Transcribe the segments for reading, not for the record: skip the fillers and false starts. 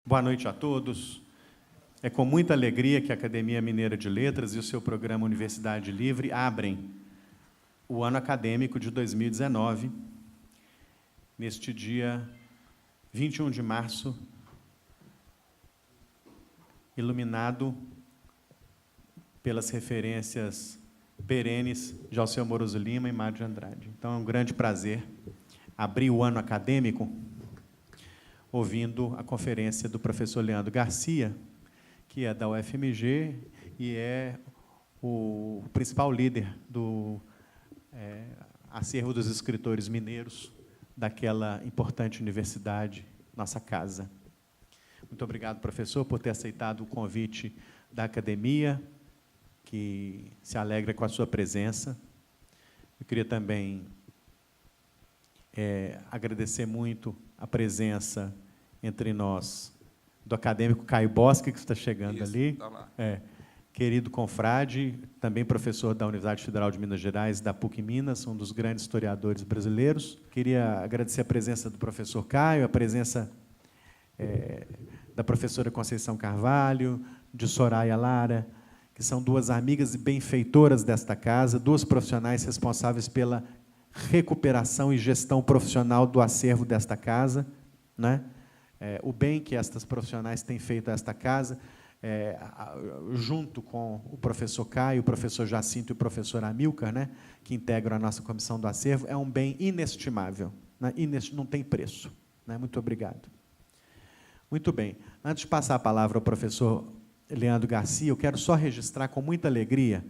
Boa noite a todos. É com muita alegria que a Academia Mineira de Letras e o seu programa Universidade Livre abrem o ano acadêmico de 2019, neste dia 21 de março, iluminado pelas referências perenes de Alceu Moroso Lima e Mário de Andrade. Então, é um grande prazer abrir o ano acadêmico ouvindo a conferência do professor Leandro Garcia, que é da UFMG e é o principal líder do acervo dos escritores mineiros daquela importante universidade, nossa casa. Muito obrigado, professor, por ter aceitado o convite da academia, que se alegra com a sua presença. Eu queria também agradecer muito a presença entre nós do acadêmico Caio Bosque, que está chegando ali. Tá lá. Querido confrade, também professor da Universidade Federal de Minas Gerais, da PUC Minas, um dos grandes historiadores brasileiros. Queria agradecer a presença do professor Caio, a presença da professora Conceição Carvalho, de Soraya Lara, que são duas amigas e benfeitoras desta casa, duas profissionais responsáveis pela recuperação e gestão profissional do acervo desta casa, né? O bem que estas profissionais têm feito a esta casa, junto com o professor Caio, o professor Jacinto e o professor Amilcar, né, que integram a nossa comissão do acervo, é um bem inestimável, né? Não tem preço, né? Muito obrigado. Muito bem. Antes de passar a palavra ao professor Leandro Garcia, eu quero só registrar com muita alegria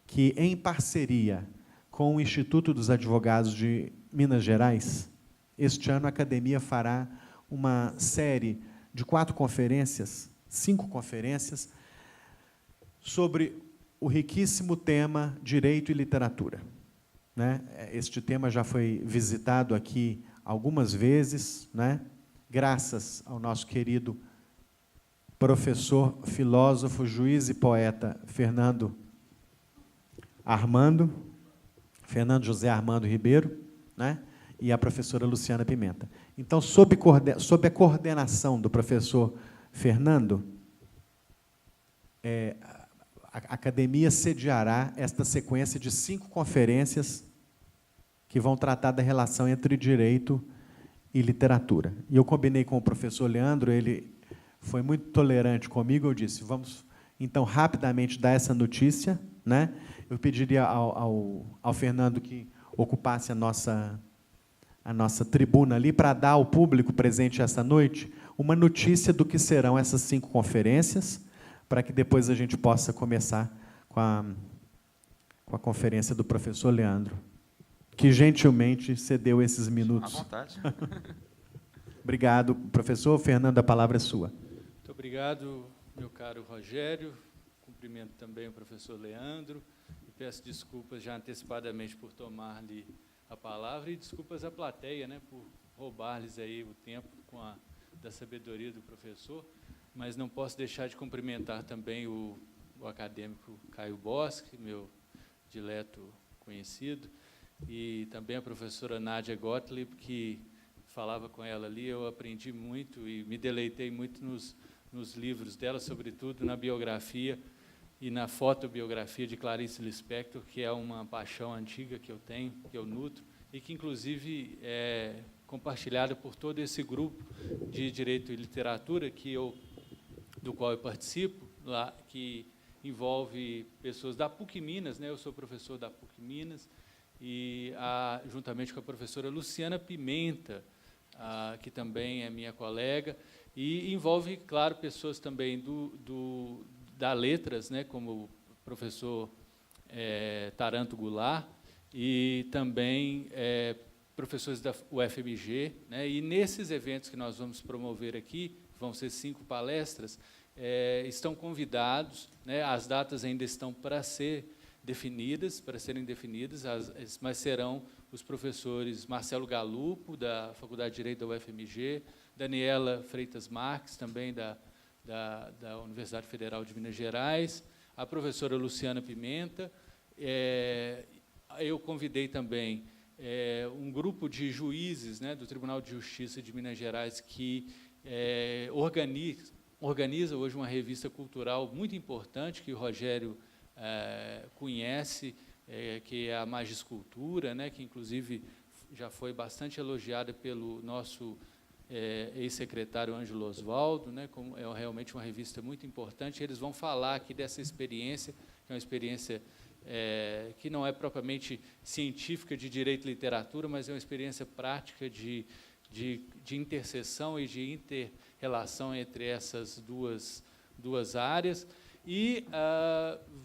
que, em parceria com o Instituto dos Advogados de Minas Gerais, este ano a academia fará uma série de 5 conferências, sobre o riquíssimo tema Direito e Literatura, né? Este tema já foi visitado aqui algumas vezes, né? Graças ao nosso querido professor, filósofo, juiz e poeta Fernando José Armando Ribeiro, né? E a professora Luciana Pimenta. Então, sob a coordenação do professor Fernando, a academia sediará esta sequência de 5 conferências que vão tratar da relação entre direito e literatura. E eu combinei com o professor Leandro, ele foi muito tolerante comigo, eu disse, vamos, então, rapidamente dar essa notícia, né? Eu pediria ao Fernando que ocupasse a nossa tribuna ali para dar ao público presente essa noite uma notícia do que serão essas 5 conferências, para que depois a gente possa começar com a conferência do professor Leandro, que gentilmente cedeu esses minutos. À vontade. Obrigado, professor. Fernando, a palavra é sua. Muito obrigado, meu caro Rogério. Cumprimento também o professor Leandro e peço desculpas já antecipadamente por tomar-lhe a palavra e desculpas à plateia, né, por roubar-lhes aí o tempo da sabedoria do professor, mas não posso deixar de cumprimentar também o acadêmico Caio Bosque, meu dileto conhecido, e também a professora Nádia Gottlieb, que falava com ela ali, eu aprendi muito e me deleitei muito nos livros dela, sobretudo na biografia e na fotobiografia de Clarice Lispector, que é uma paixão antiga que eu tenho, que eu nutro, e que, inclusive, é compartilhada por todo esse grupo de Direito e Literatura do qual eu participo, lá, que envolve pessoas da PUC Minas, né? Eu sou professor da PUC Minas, e juntamente com a professora Luciana Pimenta, que também é minha colega, e envolve, claro, pessoas também da Letras, né, como o professor Taranto Goulart, e também professores da UFMG, né, e nesses eventos que nós vamos promover aqui, vão ser 5 palestras, estão convidados, né, as datas ainda estão para serem definidas, mas serão os professores Marcelo Galupo, da Faculdade de Direito da UFMG, Daniela Freitas Marques, também da Universidade Federal de Minas Gerais, a professora Luciana Pimenta. Eu convidei também um grupo de juízes, né, do Tribunal de Justiça de Minas Gerais, que organiza hoje uma revista cultural muito importante, que o Rogério conhece, que é a Magiscultura, né, que, inclusive, já foi bastante elogiada pelo nosso ex-secretário Ângelo Osvaldo, né, como é realmente uma revista muito importante. Eles vão falar aqui dessa experiência, que é uma experiência que não é propriamente científica de direito e literatura, mas é uma experiência prática de interseção e de inter-relação entre essas duas áreas. E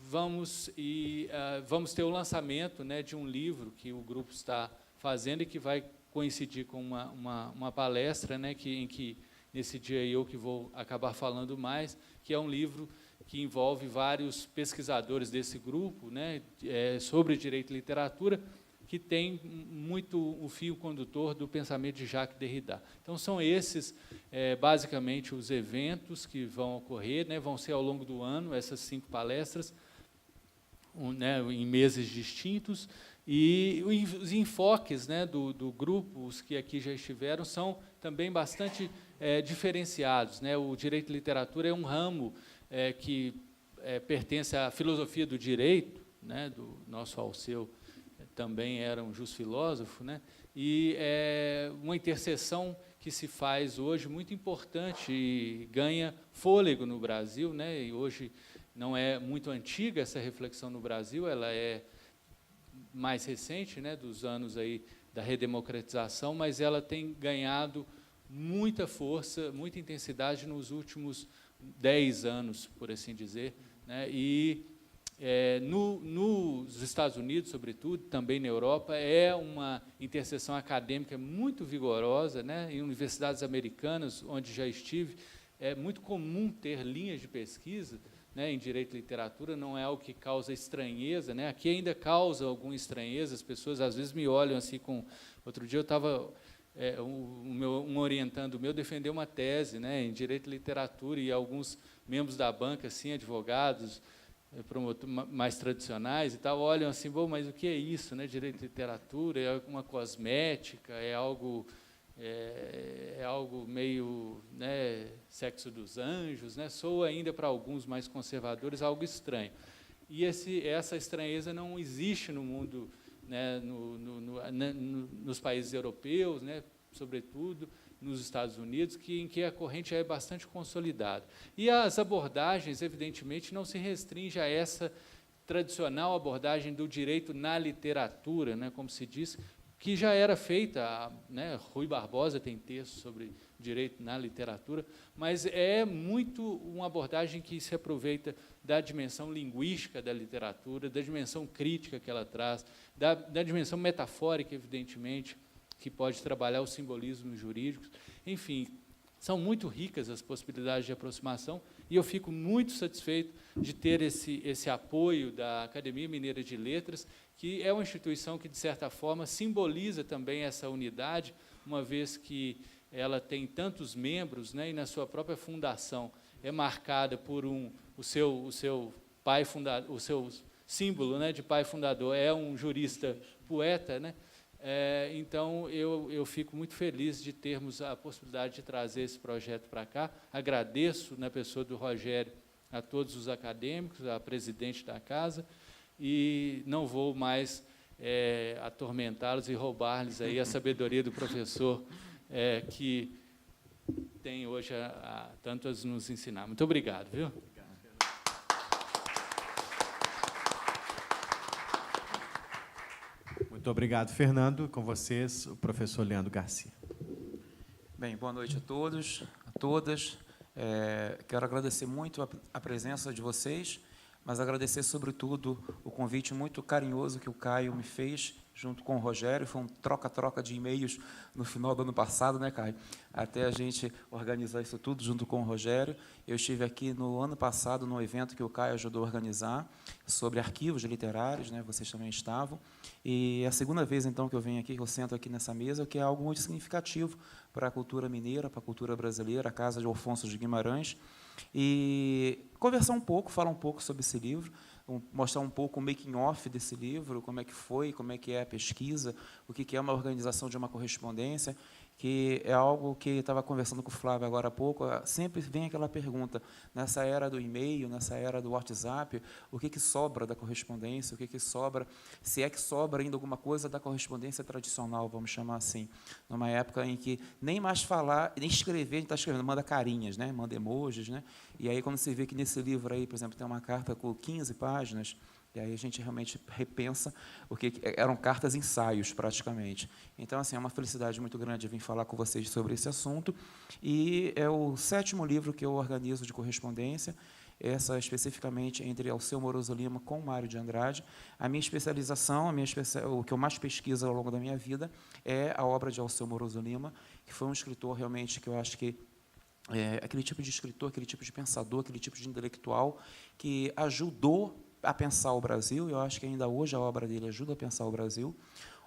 vamos ter o lançamento, né, de um livro que o grupo está fazendo e que vai coincidir com uma palestra, né, em que, nesse dia, eu que vou acabar falando mais, que é um livro que envolve vários pesquisadores desse grupo, né, sobre direito e literatura, que tem muito o fio condutor do pensamento de Jacques Derrida. Então, são esses, basicamente, os eventos que vão ocorrer, né, vão ser ao longo do ano, essas 5 palestras, né, em meses distintos, e os enfoques, né, do grupo, os que aqui já estiveram, são também bastante diferenciados, né? O direito e literatura é um ramo que pertence à filosofia do direito, né, do nosso Alceu, também era um justo filósofo, né? E é uma interseção que se faz hoje muito importante e ganha fôlego no Brasil, né? E hoje não é muito antiga essa reflexão no Brasil, ela é mais recente, né, dos anos aí da redemocratização, mas ela tem ganhado muita força, muita intensidade nos últimos 10 anos, por assim dizer, né? E nos Estados Unidos, sobretudo, também na Europa, é uma interseção acadêmica muito vigorosa, né? Em universidades americanas, onde já estive, é muito comum ter linhas de pesquisa, né, em direito e literatura, não é algo que causa estranheza, né? Aqui ainda causa alguma estranheza, as pessoas às vezes me olham assim com... Outro dia eu estava... um orientando meu defendeu uma tese, né, em direito e literatura, e alguns membros da banca, assim, advogados, mais tradicionais e tal, olham assim, bom, mas o que é isso, né? Direito e literatura é uma cosmética, é algo meio, né, sexo dos anjos, né? Soa ainda para alguns mais conservadores algo estranho. E essa estranheza não existe no mundo, né, nos países europeus, né, sobretudo nos Estados Unidos, em que a corrente é bastante consolidada. E as abordagens, evidentemente, não se restringem a essa tradicional abordagem do direito na literatura, né, como se diz, que já era feita, né, Rui Barbosa tem texto sobre direito na literatura, mas é muito uma abordagem que se aproveita da dimensão linguística da literatura, da dimensão crítica que ela traz, da dimensão metafórica, evidentemente, que pode trabalhar os simbolismos jurídicos. Enfim, são muito ricas as possibilidades de aproximação, e eu fico muito satisfeito de ter esse apoio da Academia Mineira de Letras, que é uma instituição que, de certa forma, simboliza também essa unidade, uma vez que ela tem tantos membros, né, e na sua própria fundação é marcada por o seu pai fundador, o seu símbolo, né, de pai fundador é um jurista poeta, né? Então, eu fico muito feliz de termos a possibilidade de trazer esse projeto para cá. Agradeço, na pessoa do Rogério, a todos os acadêmicos, a presidente da casa, e não vou mais atormentá-los e roubar-lhes aí a sabedoria do professor que tem hoje tanto a nos ensinar. Muito obrigado, viu? Muito obrigado, Fernando. Com vocês, o professor Leandro Garcia. Bem, boa noite a todos, a todas. Quero agradecer muito a presença de vocês, mas agradecer, sobretudo, o convite muito carinhoso que o Caio me fez, junto com o Rogério. Foi um troca-troca de e-mails no final do ano passado, né, Caio? Até a gente organizar isso tudo junto com o Rogério. Eu estive aqui no ano passado, no evento que o Caio ajudou a organizar, sobre arquivos literários, né? Vocês também estavam. E é a segunda vez, então, que eu venho aqui, que eu sento aqui nessa mesa, que é algo muito significativo para a cultura mineira, para a cultura brasileira, a Casa de Alfonso de Guimarães. E conversar um pouco, falar um pouco sobre esse livro, mostrar um pouco o making-off desse livro, como é que foi, como é que é a pesquisa, o que é uma organização de uma correspondência. que é algo que estava conversando com o Flávio agora há pouco, sempre vem aquela pergunta, nessa era do e-mail, nessa era do WhatsApp, o que sobra da correspondência, o que sobra, se é que sobra ainda alguma coisa da correspondência tradicional, vamos chamar assim, numa época em que nem mais falar, nem escrever, a gente está escrevendo, manda carinhas, né, manda emojis, né, e aí quando você vê que nesse livro aí, por exemplo, tem uma carta com 15 páginas, e aí a gente realmente repensa, porque eram cartas ensaios, praticamente. Então, assim, é uma felicidade muito grande vir falar com vocês sobre esse assunto. E é o 7º livro que eu organizo de correspondência, essa especificamente entre Alceu Moroso Lima com Mário de Andrade. A minha especialização, o que eu mais pesquiso ao longo da minha vida é a obra de Alceu Moroso Lima, que foi um escritor realmente que eu acho que aquele tipo de escritor, aquele tipo de pensador, aquele tipo de intelectual que ajudou a pensar o Brasil, e eu acho que ainda hoje a obra dele ajuda a pensar o Brasil.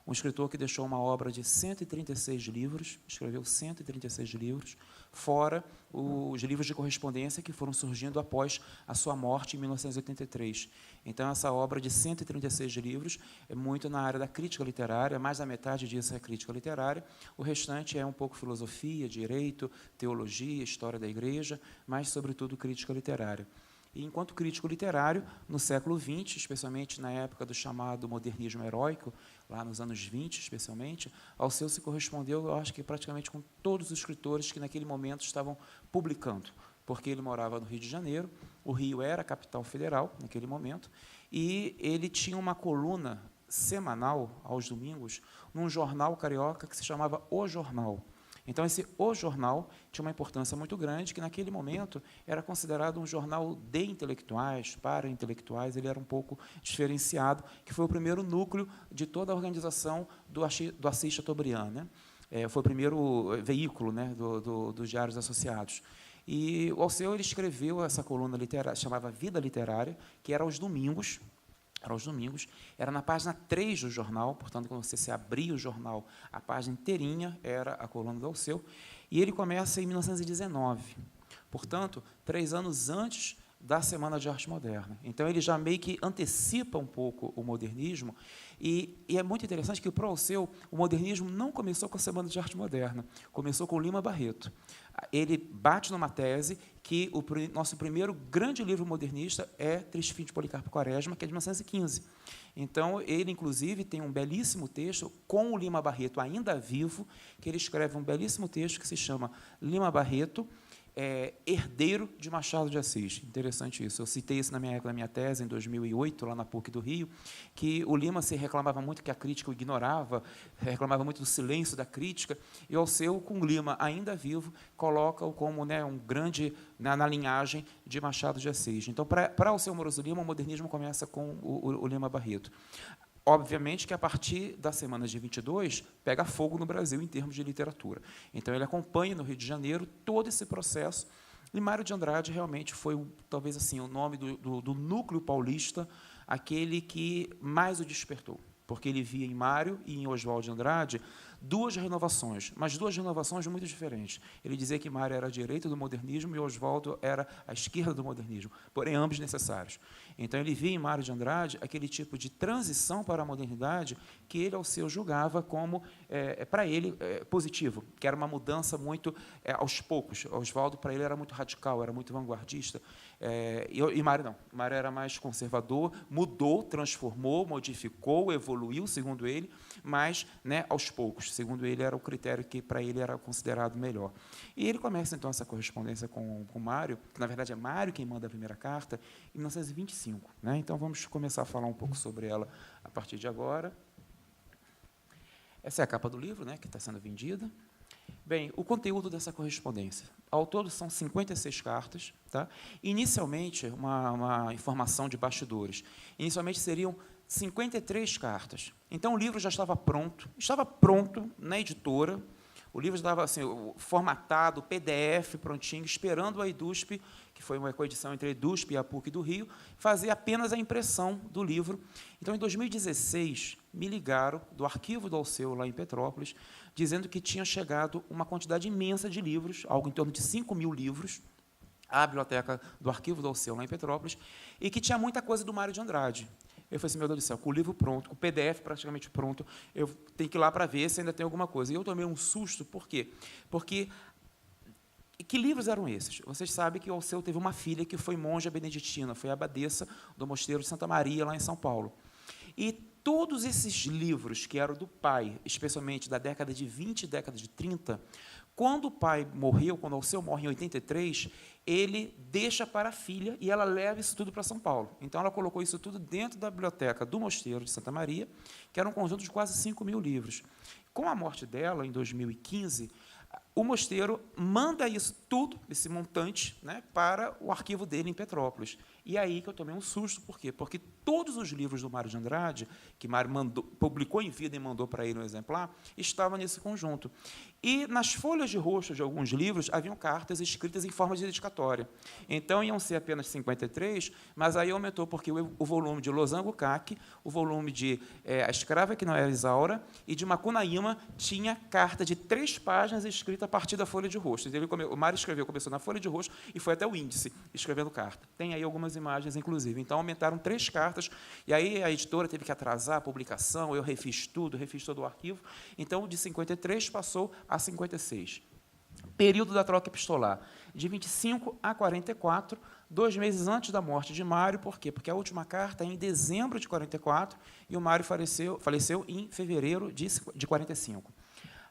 Um escritor que deixou uma obra de 136 livros, escreveu 136 livros, fora os livros de correspondência que foram surgindo após a sua morte em 1983. Então, essa obra de 136 livros é muito na área da crítica literária, mais da metade disso é crítica literária, o restante é um pouco filosofia, direito, teologia, história da igreja, mas, sobretudo, crítica literária. E, enquanto crítico literário, no século XX, especialmente na época do chamado modernismo heróico, lá nos anos 20, especialmente, Alceu se correspondeu, eu acho que praticamente com todos os escritores que naquele momento estavam publicando, porque ele morava no Rio de Janeiro, o Rio era a capital federal naquele momento, e ele tinha uma coluna semanal, aos domingos, num jornal carioca que se chamava O Jornal. Então, esse O Jornal tinha uma importância muito grande, que naquele momento era considerado um jornal de intelectuais, para intelectuais, ele era um pouco diferenciado, que foi o primeiro núcleo de toda a organização do Assis Chateaubriand, né? Foi o primeiro veículo, né, dos Diários Associados. E o Alceu ele escreveu essa coluna literária, chamava Vida Literária, que era aos domingos, era na página 3 do jornal, portanto, quando você se abria o jornal, a página inteirinha era a coluna do Alceu, e ele começa em 1919, portanto, 3 anos antes da Semana de Arte Moderna. Então, ele já meio que antecipa um pouco o modernismo, e é muito interessante que, para o Alceu, o modernismo não começou com a Semana de Arte Moderna, começou com Lima Barreto. Ele bate numa tese que o nosso primeiro grande livro modernista é Triste Fim de Policarpo Quaresma, que é de 1915. Então, ele, inclusive, tem um belíssimo texto com o Lima Barreto ainda vivo, que ele escreve um belíssimo texto que se chama Lima Barreto, herdeiro de Machado de Assis. Interessante isso. Eu citei isso na minha tese, em 2008, lá na PUC do Rio, que o Lima se reclamava muito que a crítica o ignorava, reclamava muito do silêncio da crítica, e o Alceu, com o Lima ainda vivo, coloca-o como, né, um grande na linhagem de Machado de Assis. Então, para Alceu Moroso Lima, o modernismo começa com o Lima Barreto. Obviamente que, a partir da semana de 22, pega fogo no Brasil em termos de literatura. Então, ele acompanha, no Rio de Janeiro, todo esse processo, e Mário de Andrade realmente foi, talvez, assim, o nome do núcleo paulista, aquele que mais o despertou, porque ele via em Mário e em Oswald de Andrade 2 renovações, mas 2 renovações muito diferentes. Ele dizia que Mário era a direita do modernismo e Oswaldo era a esquerda do modernismo, porém ambos necessários. Então, ele via em Mário de Andrade aquele tipo de transição para a modernidade que ele, Alceu, julgava como, para ele, positivo, que era uma mudança muito aos poucos. Oswaldo, para ele, era muito radical, era muito vanguardista, e Mário não. Mário era mais conservador, mudou, transformou, modificou, evoluiu, segundo ele, mas, né, aos poucos. Segundo ele, era o critério que, para ele, era considerado melhor. E ele começa, então, essa correspondência com Mário, que, na verdade, é Mário quem manda a primeira carta, em 1925. Né? Então, vamos começar a falar um pouco sobre ela a partir de agora. Essa é a capa do livro, né, que está sendo vendida. Bem, o conteúdo dessa correspondência. Ao todo, são 56 cartas. Tá? Inicialmente, uma informação de bastidores. Inicialmente, seriam 53 cartas. Então, o livro já estava pronto na editora, o livro estava assim, formatado, PDF, prontinho, esperando a EDUSP, que foi uma coedição entre a EDUSP e a PUC do Rio, fazer apenas a impressão do livro. Então, em 2016, me ligaram do arquivo do Alceu, lá em Petrópolis, dizendo que tinha chegado uma quantidade imensa de livros, algo em torno de 5.000 livros, à biblioteca do arquivo do Alceu, lá em Petrópolis, e que tinha muita coisa do Mário de Andrade. Eu falei assim, meu Deus do céu, com o livro pronto, com o PDF praticamente pronto, eu tenho que ir lá para ver se ainda tem alguma coisa. E eu tomei um susto, por quê? Porque que livros eram esses? Vocês sabem que o Alceu teve uma filha que foi monja beneditina, foi abadesa do mosteiro de Santa Maria, lá em São Paulo. E todos esses livros que eram do pai, especialmente da década de 20 e década de 30, quando o pai morreu, quando o Alceu morre em 83, ele deixa para a filha e ela leva isso tudo para São Paulo. Então, ela colocou isso tudo dentro da biblioteca do Mosteiro de Santa Maria, que era um conjunto de quase 5.000 livros. Com a morte dela, em 2015, o mosteiro manda isso tudo, esse montante, né, para o arquivo dele em Petrópolis. E aí que eu tomei um susto, por quê? Porque todos os livros do Mário de Andrade, que Mário publicou em vida e mandou para ele um exemplar, estavam nesse conjunto. E nas folhas de rosto de alguns livros, haviam cartas escritas em forma de dedicatória. Então, iam ser apenas 53, mas aí aumentou, porque o volume de Losango Caque, o volume de A Escrava que não era Isaura, e de Macunaíma, tinha carta de 3 páginas escrita a partir da folha de rosto. O Mário começou na folha de rosto e foi até o índice, escrevendo carta. Tem aí algumas imagens, inclusive. Então, aumentaram 3 cartas, e aí a editora teve que atrasar a publicação, eu refiz todo o arquivo. Então, de 53 passou a 56. Período da troca epistolar, de 25 a 44, 2 meses antes da morte de Mário. Por quê? Porque a última carta é em dezembro de 44 e o Mário faleceu em fevereiro de 45.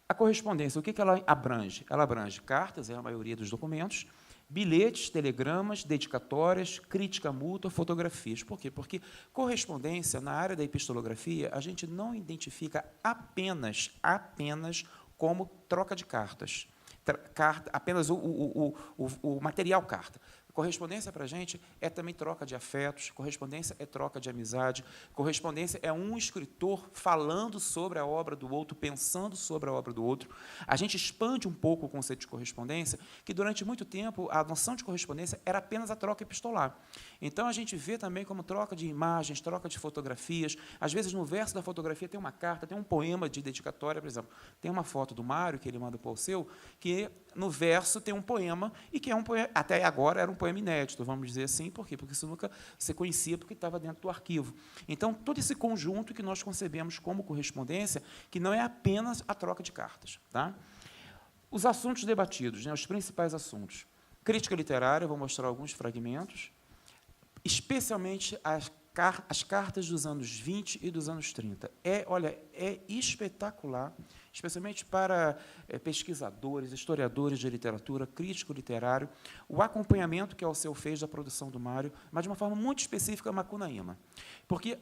A correspondência, o que ela abrange? Ela abrange cartas, é a maioria dos documentos, bilhetes, telegramas, dedicatórias, crítica mútua, fotografias. Por quê? Porque correspondência, na área da epistolografia, a gente não identifica apenas como troca de cartas, apenas o material carta. Correspondência, para a gente, é também troca de afetos, correspondência é troca de amizade, correspondência é um escritor falando sobre a obra do outro, pensando sobre a obra do outro. A gente expande um pouco o conceito de correspondência, que durante muito tempo a noção de correspondência era apenas a troca epistolar. Então, a gente vê também como troca de imagens, troca de fotografias. Às vezes, no verso da fotografia tem uma carta, tem um poema de dedicatória, por exemplo. Tem uma foto do Mário, que ele manda para o Alceu, que no verso tem um poema, e que é um poema, até agora era um poema inédito, vamos dizer assim. Por quê? Porque isso nunca se conhecia, porque estava dentro do arquivo. Então, todo esse conjunto que nós concebemos como correspondência, que não é apenas a troca de cartas. Tá? Os assuntos debatidos, né, os principais assuntos. Crítica literária, vou mostrar alguns fragmentos, especialmente as cartas dos anos 20 e dos anos 30. Olha, é espetacular, especialmente para pesquisadores, historiadores de literatura, crítico literário, o acompanhamento que o Alceu fez da produção do Mário, mas de uma forma muito específica, Macunaíma. Porque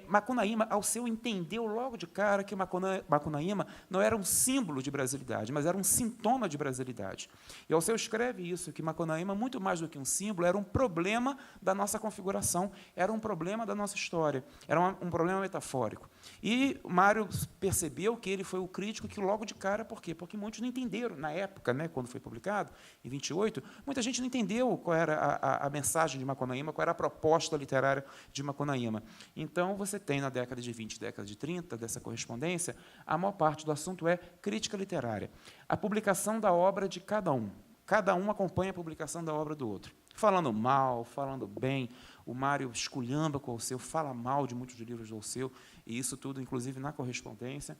Macunaíma, Alceu entendeu logo de cara que Macunaíma não era um símbolo de brasilidade, mas era um sintoma de brasilidade. E Alceu escreve isso, que Macunaíma, muito mais do que um símbolo, era um problema da nossa configuração, era um problema da nossa história, era um problema metafórico. E Mário percebeu que ele foi o crítico que logo de cara, por quê? Porque muitos não entenderam, na época, né, quando foi publicado, em 28, muita gente não entendeu qual era a mensagem de Macunaíma, qual era a proposta literária de Macunaíma. Então, você tem, na década de 20, década de 30, dessa correspondência, a maior parte do assunto é crítica literária. A publicação da obra de cada um. Cada um acompanha a publicação da obra do outro. Falando mal, falando bem, o Mário esculhamba com o Alceu, fala mal de muitos livros do Alceu, e isso tudo, inclusive, na correspondência.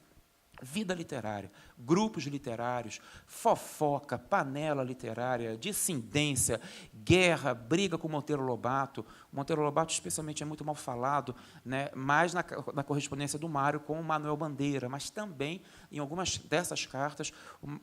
Vida literária, grupos literários, fofoca, panela literária, dissidência, guerra, briga com Monteiro Lobato. O Monteiro Lobato, especialmente, é muito mal falado, né, mais na correspondência do Mário com o Manuel Bandeira, mas também, em algumas dessas cartas,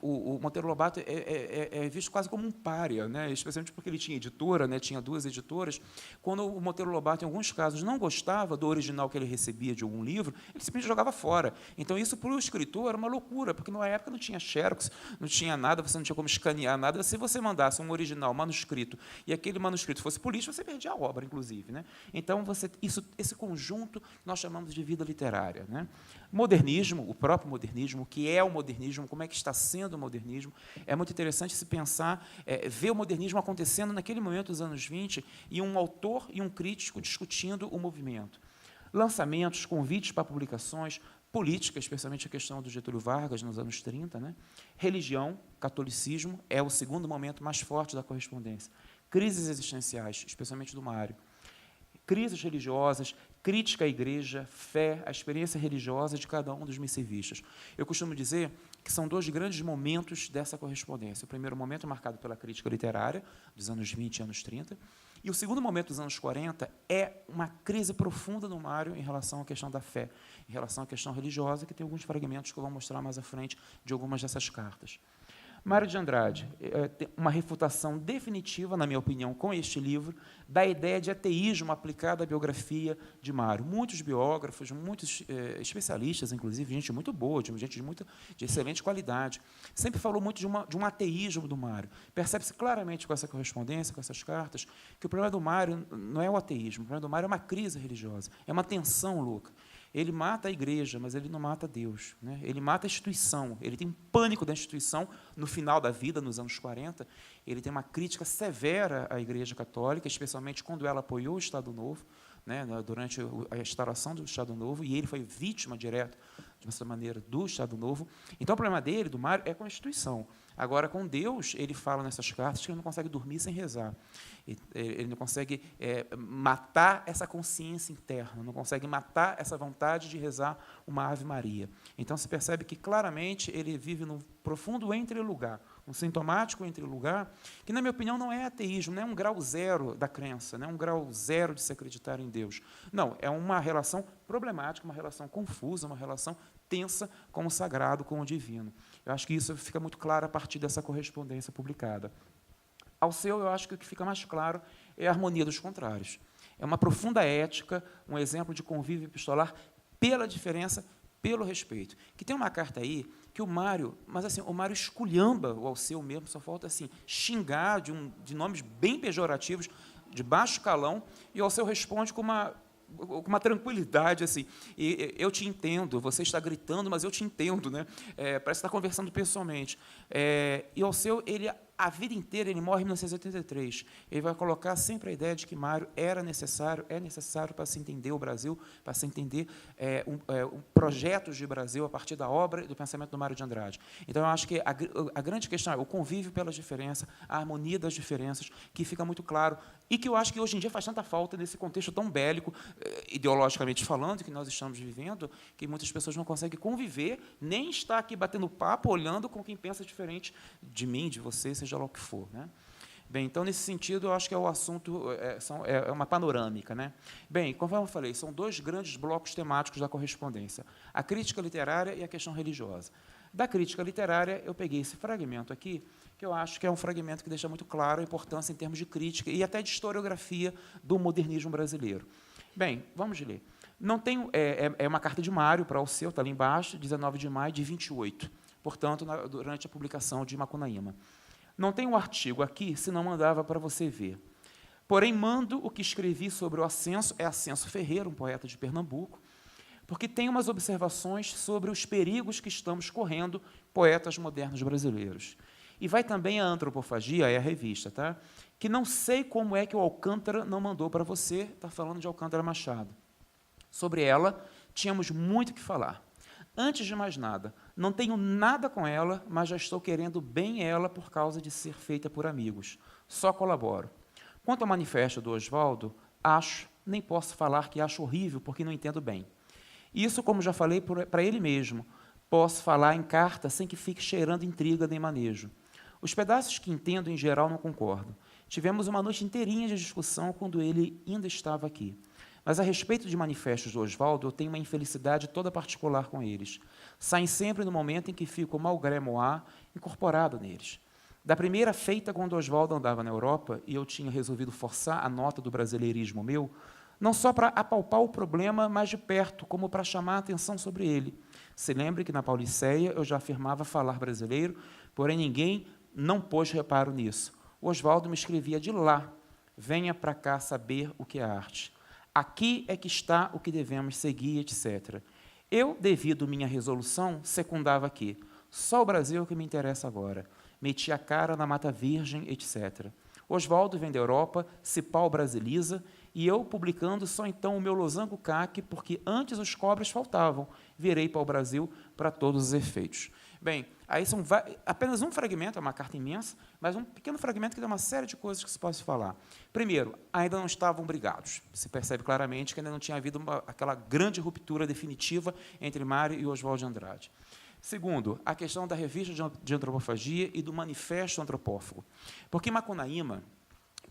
o Monteiro Lobato é visto quase como um pária, né, especialmente porque ele tinha editora, né, tinha 2 editoras. Quando o Monteiro Lobato, em alguns casos, não gostava do original que ele recebia de algum livro, ele simplesmente jogava fora. Então, isso, para o escritor, era uma loucura, porque, na época, não tinha xerox, não tinha nada, você não tinha como escanear nada. Se você mandasse um original, manuscrito, e aquele manuscrito fosse político, você perdia a obra, inclusive. Né? Então, esse conjunto nós chamamos de vida literária. Né? Modernismo, o próprio modernismo, o que é o modernismo, como é que está sendo o modernismo, é muito interessante se pensar, ver o modernismo acontecendo naquele momento dos anos 20, e um autor e um crítico discutindo o movimento. Lançamentos, convites para publicações, política, especialmente a questão do Getúlio Vargas, nos anos 30, né? Religião, catolicismo, é o segundo momento mais forte da correspondência. Crises existenciais, especialmente do Mário. Crises religiosas, crítica à igreja, fé, a experiência religiosa de cada um dos missivistas. Eu costumo dizer que são dois grandes momentos dessa correspondência. O primeiro momento é marcado pela crítica literária, dos anos 20 e anos 30, e o segundo momento, dos anos 40, é uma crise profunda no Mário em relação à questão da fé, em relação à questão religiosa, que tem alguns fragmentos que eu vou mostrar mais à frente de algumas dessas cartas. Mário de Andrade, tem uma refutação definitiva, na minha opinião, com este livro, da ideia de ateísmo aplicada à biografia de Mário. Muitos biógrafos, muitos especialistas, inclusive, gente muito boa, gente de excelente qualidade, sempre falou muito de um ateísmo do Mário. Percebe-se claramente com essa correspondência, com essas cartas, que o problema do Mário não é o ateísmo, o problema do Mário é uma crise religiosa, é uma tensão louca. Ele mata a igreja, mas ele não mata Deus, né? Ele mata a instituição, ele tem um pânico da instituição no final da vida, nos anos 40. Ele tem uma crítica severa à Igreja Católica, especialmente quando ela apoiou o Estado Novo, né, durante a instauração do Estado Novo, e ele foi vítima direta, de uma certa maneira, do Estado Novo. Então, o problema dele, do Mário, é com a instituição. Agora, com Deus, ele fala nessas cartas que ele não consegue dormir sem rezar. Ele não consegue matar essa consciência interna, não consegue matar essa vontade de rezar uma Ave Maria. Então, se percebe que, claramente, ele vive num profundo entrelugar, um sintomático entrelugar, que, na minha opinião, não é ateísmo, não é um grau zero da crença, não é um grau zero de se acreditar em Deus. Não, é uma relação problemática, uma relação confusa, uma relação tensa com o sagrado, com o divino. Eu acho que isso fica muito claro a partir dessa correspondência publicada. Ao seu, eu acho que o que fica mais claro é a harmonia dos contrários. É uma profunda ética, um exemplo de convívio epistolar pela diferença, pelo respeito. Que tem uma carta aí que o Mário, mas assim, o Mário esculhamba o Alceu mesmo, só falta assim xingar de nomes bem pejorativos, de baixo calão, e o Alceu responde com uma tranquilidade, assim, e eu te entendo, você está gritando, mas eu te entendo, né? Parece que está conversando pessoalmente. E o Alceu, ele, a vida inteira, ele morre em 1983, ele vai colocar sempre a ideia de que Mário é necessário para se entender o Brasil, para se entender projetos de Brasil a partir da obra e do pensamento do Mário de Andrade. Então, eu acho que a grande questão é o convívio pelas diferenças, a harmonia das diferenças, que fica muito claro, e que eu acho que hoje em dia faz tanta falta nesse contexto tão bélico, ideologicamente falando, que nós estamos vivendo, que muitas pessoas não conseguem conviver, nem estar aqui batendo papo, olhando com quem pensa diferente de mim, de você, seja lá o que for, né? Bem, então, nesse sentido, eu acho que o assunto é uma panorâmica, né? Bem, conforme eu falei, são dois grandes blocos temáticos da correspondência, a crítica literária e a questão religiosa. Da crítica literária, eu peguei esse fragmento aqui, que eu acho que é um fragmento que deixa muito claro a importância em termos de crítica e até de historiografia do modernismo brasileiro. Bem, vamos ler. Não tenho, é uma carta de Mário para o Alceu, está ali embaixo, 19 de maio de 28, portanto, durante a publicação de Macunaíma. Não tem um artigo aqui, se não mandava para você ver. Porém, mando o que escrevi sobre o Ascenso, é Ascenso Ferreira, um poeta de Pernambuco, porque tem umas observações sobre os perigos que estamos correndo, poetas modernos brasileiros. E vai também a Antropofagia, é a revista, tá? Que não sei como é que o Alcântara não mandou para você, está falando de Alcântara Machado. Sobre ela, tínhamos muito que falar. Antes de mais nada, não tenho nada com ela, mas já estou querendo bem ela por causa de ser feita por amigos. Só colaboro. Quanto ao manifesto do Oswaldo, nem posso falar que acho horrível, porque não entendo bem. Isso, como já falei para ele mesmo, posso falar em carta sem que fique cheirando intriga nem manejo. Os pedaços que entendo, em geral, não concordo. Tivemos uma noite inteirinha de discussão quando ele ainda estava aqui. Mas, a respeito de manifestos do Oswaldo, eu tenho uma infelicidade toda particular com eles. Saem sempre no momento em que fico, malgré moi, incorporado neles. Da primeira feita, quando Oswaldo andava na Europa, e eu tinha resolvido forçar a nota do brasileirismo meu, não só para apalpar o problema mais de perto, como para chamar a atenção sobre ele. Se lembre que, na Pauliceia, eu já afirmava falar brasileiro, porém ninguém não pôs reparo nisso. O Oswaldo me escrevia de lá, venha para cá saber o que é arte. Aqui é que está o que devemos seguir, etc. Eu, devido minha resolução, secundava aqui. Só o Brasil é o que me interessa agora. Meti a cara na Mata Virgem, etc. Oswaldo vem da Europa, se pau brasiliza, e eu, publicando só então o meu losango caque, porque antes os cobras faltavam. Virei para o Brasil para todos os efeitos. Bem, aí são apenas um fragmento, é uma carta imensa, mas um pequeno fragmento que dá uma série de coisas que se pode falar. Primeiro, ainda não estavam brigados. Se percebe claramente que ainda não tinha havido aquela grande ruptura definitiva entre Mário e Oswald de Andrade. Segundo, a questão da revista de antropofagia e do manifesto antropófago. Porque Macunaíma,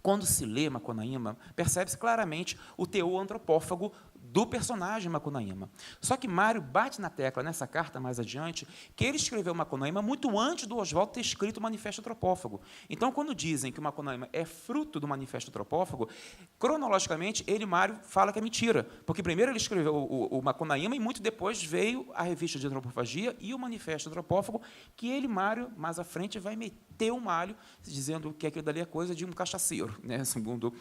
quando se lê Macunaíma, percebe-se claramente o teor antropófago do personagem Macunaíma. Só que Mário bate na tecla, nessa carta mais adiante, que ele escreveu Macunaíma muito antes do Oswald ter escrito o Manifesto Antropófago. Então, quando dizem que o Macunaíma é fruto do Manifesto Antropófago, cronologicamente, Mário, fala que é mentira, porque primeiro ele escreveu o Macunaíma e muito depois veio a revista de antropofagia e o Manifesto Antropófago, que Mário, mais à frente, vai meter o malho, dizendo que aquilo dali é coisa de um cachaceiro, né, segundo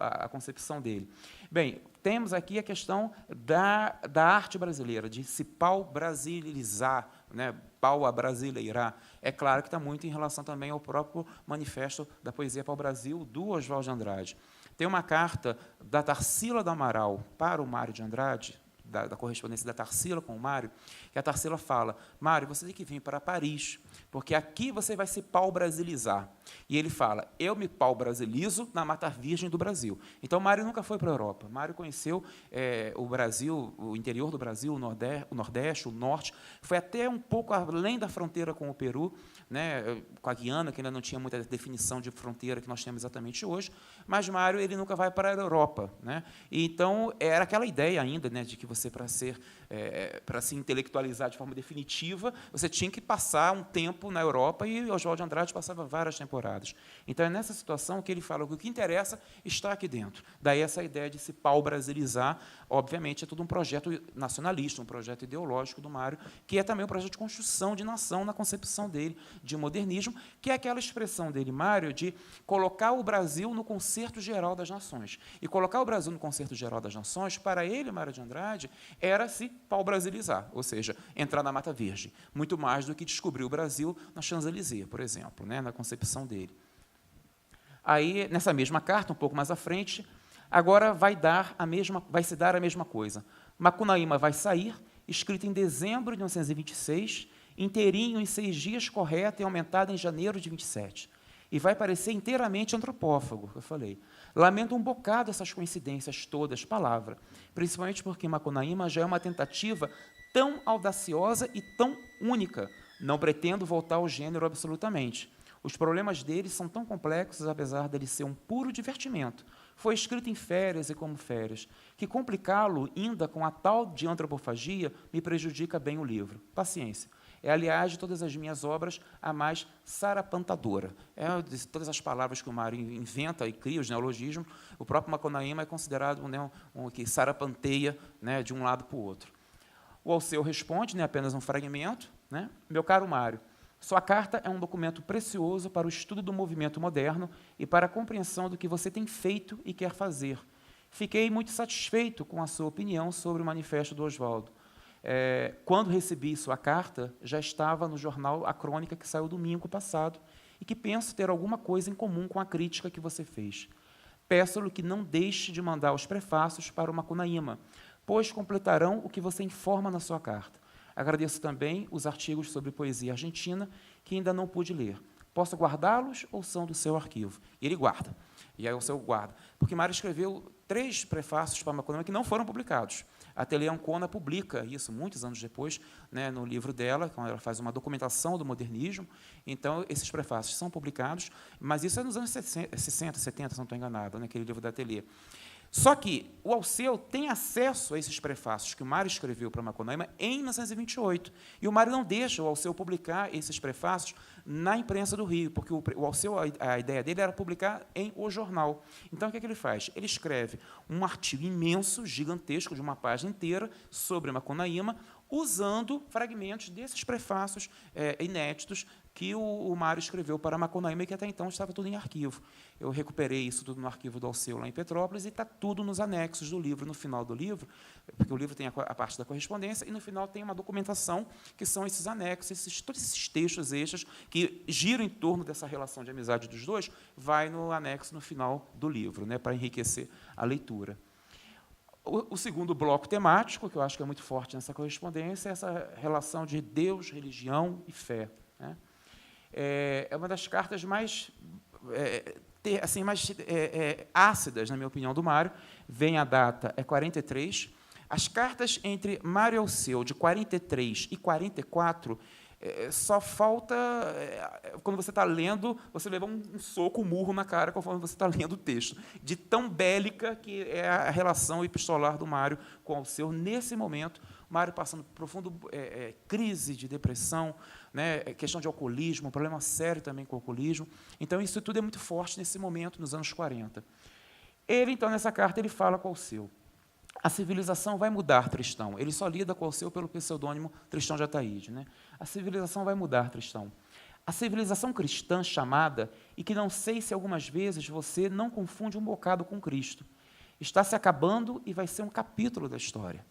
a concepção dele. Bem, temos aqui a questão da arte brasileira, de se pau-brasilizar, né, pau-abrasileirar. É claro que está muito em relação também ao próprio Manifesto da Poesia Pau-Brasil, do Oswald de Andrade. Tem uma carta da Tarsila do Amaral para o Mário de Andrade, da correspondência da Tarsila com o Mário, que a Tarsila fala: Mário, você tem que vir para Paris, porque aqui você vai se pau-brasilizar. E ele fala: eu me pau-brasilizo na Mata Virgem do Brasil. Então, Mário nunca foi para a Europa. Mário conheceu o Brasil, o interior do Brasil, o Nordeste, o Norte, foi até um pouco além da fronteira com o Peru, né, com a Guiana, que ainda não tinha muita definição de fronteira que nós temos exatamente hoje, mas Mário ele nunca vai para a Europa, né? E, então, era aquela ideia ainda, né, de que você, para se intelectualizar de forma definitiva, você tinha que passar um tempo na Europa, e Oswald de Andrade passava várias temporadas. Então, é nessa situação que ele fala que o que interessa está aqui dentro. Daí essa ideia de se pau-brasilizar, obviamente, é todo um projeto nacionalista, um projeto ideológico do Mário, que é também um projeto de construção de nação na concepção dele, de modernismo, que é aquela expressão dele, Mário, de colocar o Brasil no concerto geral das nações. E colocar o Brasil no concerto geral das nações, para ele, Mário de Andrade, era se pau-brasilizar, ou seja, entrar na Mata Virgem, muito mais do que descobrir o Brasil na Champs-Élysées, por exemplo, né, na concepção dele. Aí, nessa mesma carta, um pouco mais à frente, agora vai se dar a mesma coisa. Macunaíma vai sair, escrito em dezembro de 1926, inteirinho em 6 dias, correto e aumentado em janeiro de 27. E vai parecer inteiramente antropófago, eu falei. Lamento um bocado essas coincidências todas, palavra, principalmente porque Macunaíma já é uma tentativa tão audaciosa e tão única. Não pretendo voltar ao gênero absolutamente. Os problemas dele são tão complexos, apesar dele ser um puro divertimento. Foi escrito em férias e como férias, que complicá-lo ainda com a tal de antropofagia me prejudica bem o livro. Paciência. É, aliás, de todas as minhas obras, a mais sarapantadora. De todas as palavras que o Mário inventa e cria, os neologismos, o próprio Macunaíma é considerado que sarapanteia, né, de um lado para o outro. O Alceu responde, né, apenas um fragmento, né? Meu caro Mário, sua carta é um documento precioso para o estudo do movimento moderno e para a compreensão do que você tem feito e quer fazer. Fiquei muito satisfeito com a sua opinião sobre o Manifesto do Oswaldo. Quando recebi sua carta, já estava no jornal A Crônica, que saiu domingo passado, e que penso ter alguma coisa em comum com a crítica que você fez. Peço-lhe que não deixe de mandar os prefácios para o Macunaíma, pois completarão o que você informa na sua carta. Agradeço também os artigos sobre poesia argentina, que ainda não pude ler. Posso guardá-los ou são do seu arquivo? E ele guarda. E aí o seu guarda. Porque Mário escreveu 3 prefácios para Macunaíma que não foram publicados. A Ateliê Ancona publica isso muitos anos depois, né, no livro dela, quando ela faz uma documentação do modernismo. Então, esses prefácios são publicados, mas isso é nos anos 60, 70, se não estou enganado, naquele livro da Ateliê. Só que o Alceu tem acesso a esses prefácios que o Mário escreveu para Macunaíma em 1928. E o Mário não deixa o Alceu publicar esses prefácios na imprensa do Rio, porque o Alceu, a ideia dele era publicar em O Jornal. Então, o que ele faz? Ele escreve um artigo imenso, gigantesco, de uma página inteira, sobre Macunaíma, usando fragmentos desses prefácios inéditos que o Mário escreveu para Macunaíma e que até então estava tudo em arquivo. Eu recuperei isso tudo no arquivo do Alceu, lá em Petrópolis, e está tudo nos anexos do livro, no final do livro, porque o livro tem a parte da correspondência, e no final tem uma documentação, que são esses anexos, todos esses textos extras, que giram em torno dessa relação de amizade dos dois, vai no anexo no final do livro, né, para enriquecer a leitura. O segundo bloco temático, que eu acho que é muito forte nessa correspondência, é essa relação de Deus, religião e fé, né? É uma das cartas mais, ácidas, na minha opinião, do Mário. Vem a data, é 43. As cartas entre Mário e Alceu, de 43 e 44, só falta, quando você está lendo, você leva um soco, um murro na cara conforme você está lendo o texto, de tão bélica que é a relação epistolar do Mário com Alceu. Nesse momento, Mário passando por profunda crise de depressão, né, questão de alcoolismo, um problema sério também com o alcoolismo. Então, isso tudo é muito forte nesse momento, nos anos 40. Ele, então, nessa carta, ele fala com Alceu: a civilização vai mudar, Tristão. Ele só lida com Alceu pelo pseudônimo Tristão de Ataíde, né? A civilização vai mudar, Tristão. A civilização cristã chamada, e que não sei se algumas vezes você não confunde um bocado com Cristo, está se acabando e vai ser um capítulo da história.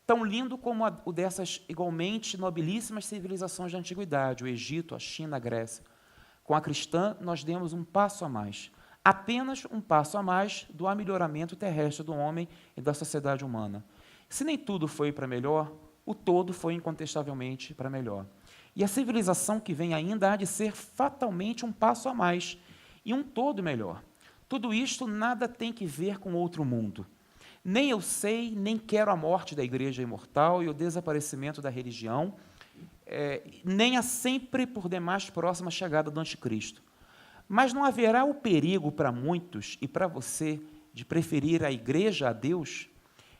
Tão lindo como o dessas igualmente nobilíssimas civilizações da antiguidade, o Egito, a China, a Grécia. Com a cristã, nós demos um passo a mais. Apenas um passo a mais do amelhoramento terrestre do homem e da sociedade humana. Se nem tudo foi para melhor, o todo foi incontestavelmente para melhor. E a civilização que vem ainda há de ser fatalmente um passo a mais e um todo melhor. Tudo isto nada tem que ver com outro mundo. Nem eu sei, nem quero a morte da Igreja imortal e o desaparecimento da religião, nem a sempre por demais próxima chegada do anticristo. Mas não haverá o perigo para muitos e para você de preferir a Igreja a Deus?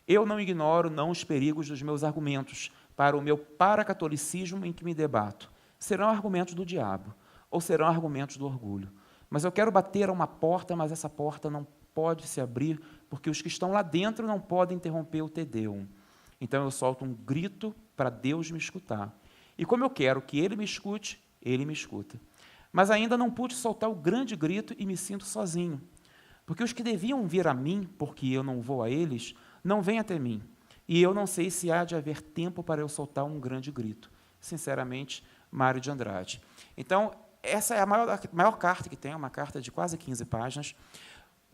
Eu não ignoro não os perigos dos meus argumentos para o meu paracatolicismo em que me debato. Serão argumentos do diabo, ou serão argumentos do orgulho. Mas eu quero bater a uma porta, mas essa porta não pode se abrir, porque os que estão lá dentro não podem interromper o Te Deum. Então eu solto um grito para Deus me escutar. E como eu quero que Ele me escute, Ele me escuta. Mas ainda não pude soltar o grande grito e me sinto sozinho. Porque os que deviam vir a mim, porque eu não vou a eles, não vêm até mim. E eu não sei se há de haver tempo para eu soltar um grande grito. Sinceramente, Mário de Andrade. Então, essa é a maior carta que tem, uma carta de quase 15 páginas.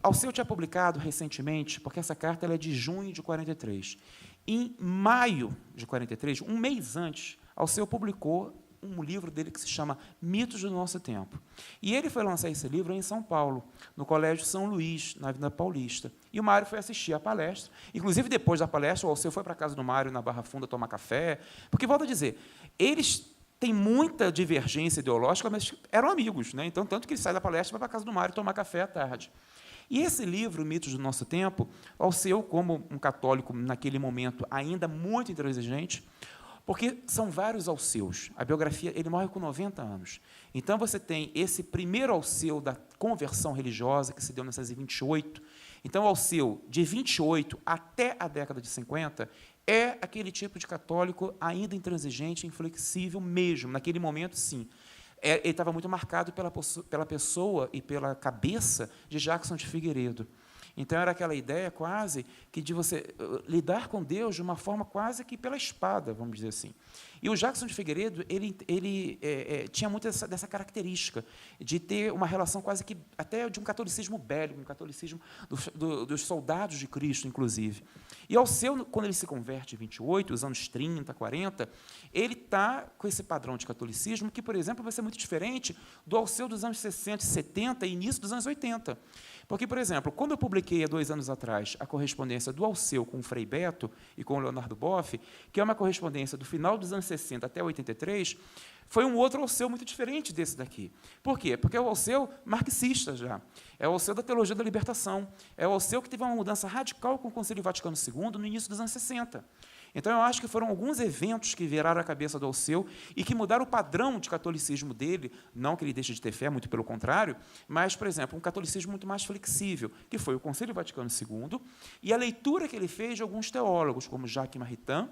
Alceu tinha publicado recentemente, porque essa carta ela é de junho de 43. Em maio de 43, um mês antes, Alceu publicou um livro dele que se chama Mitos do Nosso Tempo. E ele foi lançar esse livro em São Paulo, no Colégio São Luís, na Avenida Paulista. E o Mário foi assistir à palestra. Inclusive, depois da palestra, o Alceu foi para a casa do Mário, na Barra Funda, tomar café. Porque, volto a dizer, eles têm muita divergência ideológica, mas eram amigos, né? Então, tanto que ele sai da palestra e vai para a casa do Mário tomar café à tarde. E esse livro, Mitos do Nosso Tempo, Alceu, como um católico, naquele momento, ainda muito intransigente, porque são vários Alceus. A biografia, ele morre com 90 anos. Então, você tem esse primeiro Alceu da conversão religiosa, que se deu em 1928. Então, o Alceu, de 28 até a década de 50, é aquele tipo de católico ainda intransigente, inflexível mesmo. Naquele momento, sim. Ele estava muito marcado pela pessoa e pela cabeça de Jackson de Figueiredo. Então, era aquela ideia quase que de você lidar com Deus de uma forma quase que pela espada, vamos dizer assim. E o Jackson de Figueiredo, ele tinha muito dessa característica de ter uma relação quase que até de um catolicismo bélico, um catolicismo dos soldados de Cristo, inclusive. E Alceu, quando ele se converte em 28, os anos 30, 40, ele está com esse padrão de catolicismo que, por exemplo, vai ser muito diferente do Alceu dos anos 60, 70 e início dos anos 80. Porque, por exemplo, quando eu publiquei há 2 anos atrás a correspondência do Alceu com o Frei Beto e com o Leonardo Boff, que é uma correspondência do final dos anos 60 até 83, foi um outro Alceu muito diferente desse daqui. Por quê? Porque é o Alceu marxista já. É o Alceu da teologia da libertação. É o Alceu que teve uma mudança radical com o Concílio Vaticano II no início dos anos 60. Então, eu acho que foram alguns eventos que viraram a cabeça do Alceu e que mudaram o padrão de catolicismo dele, não que ele deixe de ter fé, muito pelo contrário, mas, por exemplo, um catolicismo muito mais flexível, que foi o Concílio Vaticano II e a leitura que ele fez de alguns teólogos, como Jacques Maritain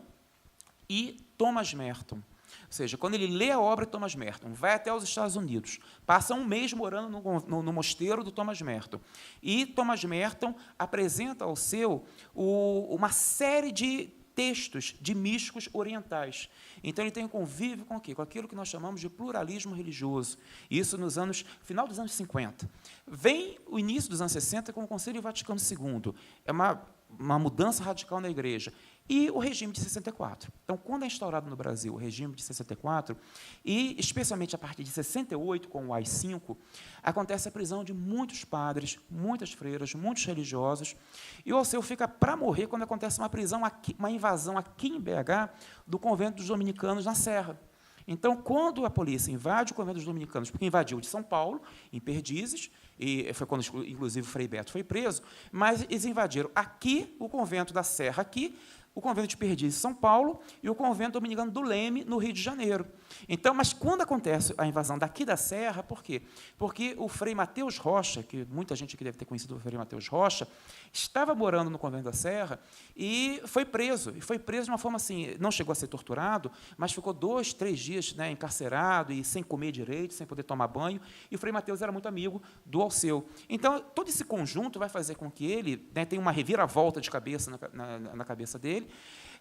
e Thomas Merton. Ou seja, quando ele lê a obra de Thomas Merton, vai até os Estados Unidos, passa um mês morando no mosteiro do Thomas Merton, e Thomas Merton apresenta ao Alceu uma série de textos de místicos orientais. Então, ele tem um convívio com o quê? Com aquilo que nós chamamos de pluralismo religioso. Isso nos final dos anos 50. Vem o início dos anos 60 com o Concílio Vaticano II. É uma uma mudança radical na igreja. E o regime de 64. Então, quando é instaurado no Brasil o regime de 64, e especialmente a partir de 68, com o AI-5, acontece a prisão de muitos padres, muitas freiras, muitos religiosos, e o Alceu fica para morrer quando acontece uma prisão, aqui, uma invasão aqui em BH, do convento dos dominicanos na Serra. Então, quando a polícia invade o convento dos dominicanos, porque invadiu o de São Paulo, em Perdizes, e foi quando, inclusive, o Frei Beto foi preso, mas eles invadiram aqui, o convento da Serra, aqui, o convento de Perdizes, São Paulo, e o convento dominicano do Leme, no Rio de Janeiro. Então, mas quando acontece a invasão daqui da Serra, por quê? Porque o Frei Mateus Rocha, que muita gente aqui deve ter conhecido o Frei Mateus Rocha, estava morando no convento da Serra e foi preso. E foi preso de uma forma assim, não chegou a ser torturado, mas ficou 2, 3 dias, né, encarcerado e sem comer direito, sem poder tomar banho. E o Frei Mateus era muito amigo do Alceu. Então, todo esse conjunto vai fazer com que ele, né, tenha uma reviravolta de cabeça na cabeça dele,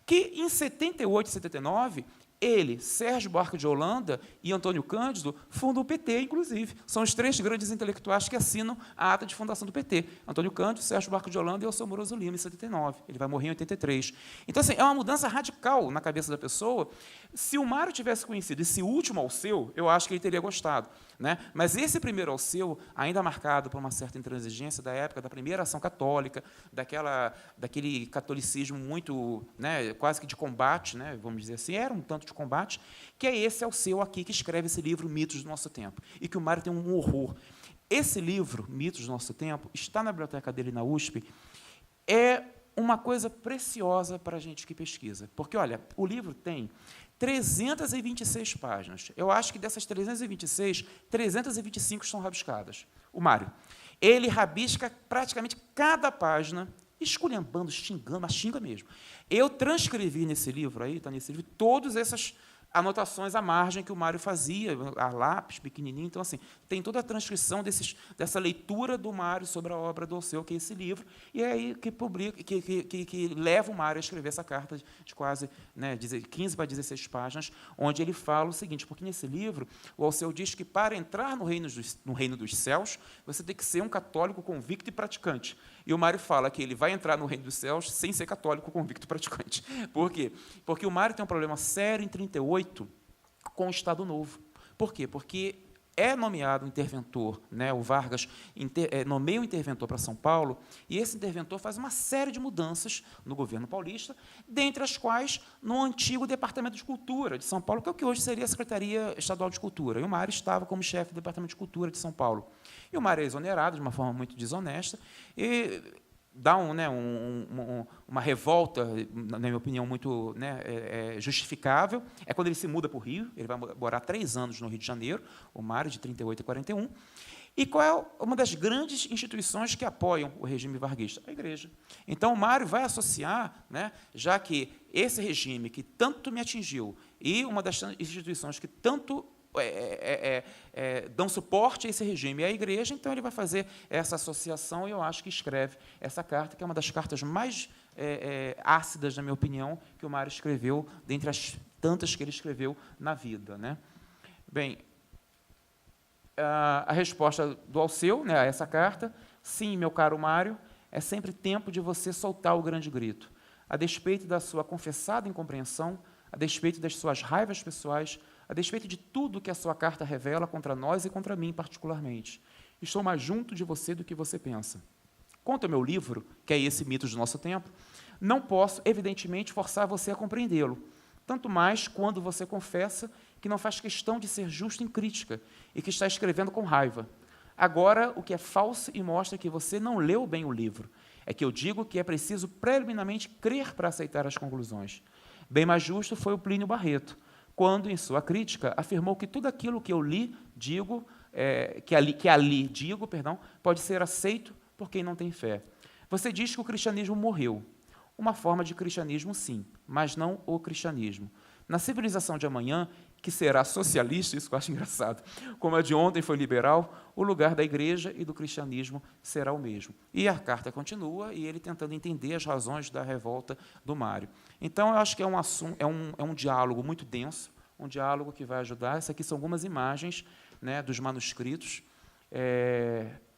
que em 78 e 79, ele, Sérgio Buarque de Holanda e Antônio Cândido fundam o PT, inclusive. São os 3 grandes intelectuais que assinam a ata de fundação do PT. Antônio Cândido, Sérgio Buarque de Holanda e Alceu Moroso Lima, em 79. Ele vai morrer em 83. Então, assim, é uma mudança radical na cabeça da pessoa. Se o Mário tivesse conhecido esse último Alceu, eu acho que ele teria gostado, né? Mas esse primeiro Alceu, ainda marcado por uma certa intransigência da época, da primeira ação católica, daquele catolicismo muito, né, quase que de combate, né, vamos dizer assim, era um tanto de combate, que é esse Alceu aqui que escreve esse livro, Mitos do Nosso Tempo, e que o Mário tem um horror. Esse livro, Mitos do Nosso Tempo, está na biblioteca dele na USP, é uma coisa preciosa para a gente que pesquisa, porque, olha, o livro tem 326 páginas. Eu acho que dessas 326, 325 estão rabiscadas. O Mário, ele rabisca praticamente cada página, esculhambando, xingando, mas xinga mesmo. Eu transcrevi nesse livro aí, está nesse livro, todas essas anotações à margem que o Mário fazia, a lápis, pequenininho. Então, assim, tem toda a transcrição dessa leitura do Mário sobre a obra do Alceu, que é esse livro, e é aí que publica, que leva o Mário a escrever essa carta de quase, né, 15 para 16 páginas, onde ele fala o seguinte, porque nesse livro o Alceu diz que para entrar no reino dos céus, você tem que ser um católico convicto e praticante. E o Mário fala que ele vai entrar no reino dos céus sem ser católico convicto e praticante. Por quê? Porque o Mário tem um problema sério em 38 com o Estado Novo. Por quê? Porque é nomeado um interventor, né, o Vargas nomeia um interventor para São Paulo, e esse interventor faz uma série de mudanças no governo paulista, dentre as quais no antigo Departamento de Cultura de São Paulo, que é o que hoje seria a Secretaria Estadual de Cultura. E o Mário estava como chefe do Departamento de Cultura de São Paulo. E o Mário é exonerado de uma forma muito desonesta, e dá uma revolta, na minha opinião, muito, né, justificável. É quando ele se muda para o Rio, ele vai morar 3 anos no Rio de Janeiro, o Mário, de 38 a 41. E qual é uma das grandes instituições que apoiam o regime varguista? A igreja. Então, o Mário vai associar, né, já que esse regime que tanto me atingiu e uma das instituições que tanto dão suporte a esse regime, é a igreja, então ele vai fazer essa associação e eu acho que escreve essa carta, que é uma das cartas mais ácidas, na minha opinião, que o Mário escreveu, dentre as tantas que ele escreveu na vida, né? Bem, a resposta do Alceu, né, a essa carta: sim, meu caro Mário, é sempre tempo de você soltar o grande grito. A despeito da sua confessada incompreensão, a despeito das suas raivas pessoais, a despeito de tudo que a sua carta revela contra nós e contra mim particularmente. Estou mais junto de você do que você pensa. Quanto ao meu livro, que é esse Mitos do Nosso Tempo, não posso, evidentemente, forçar você a compreendê-lo, tanto mais quando você confessa que não faz questão de ser justo em crítica e que está escrevendo com raiva. Agora, o que é falso e mostra que você não leu bem o livro é que eu digo que é preciso preliminarmente crer para aceitar as conclusões. Bem mais justo foi o Plínio Barreto, quando, em sua crítica, afirmou que tudo aquilo que eu digo, pode ser aceito por quem não tem fé. Você diz que o cristianismo morreu. Uma forma de cristianismo, sim, mas não o cristianismo. Na civilização de amanhã, que será socialista, isso que eu acho engraçado, como a de ontem foi liberal, o lugar da igreja e do cristianismo será o mesmo. E a carta continua, e ele tentando entender as razões da revolta do Mário. Então, eu acho que é um diálogo muito denso, um diálogo que vai ajudar. Essas aqui são algumas imagens, né, dos manuscritos.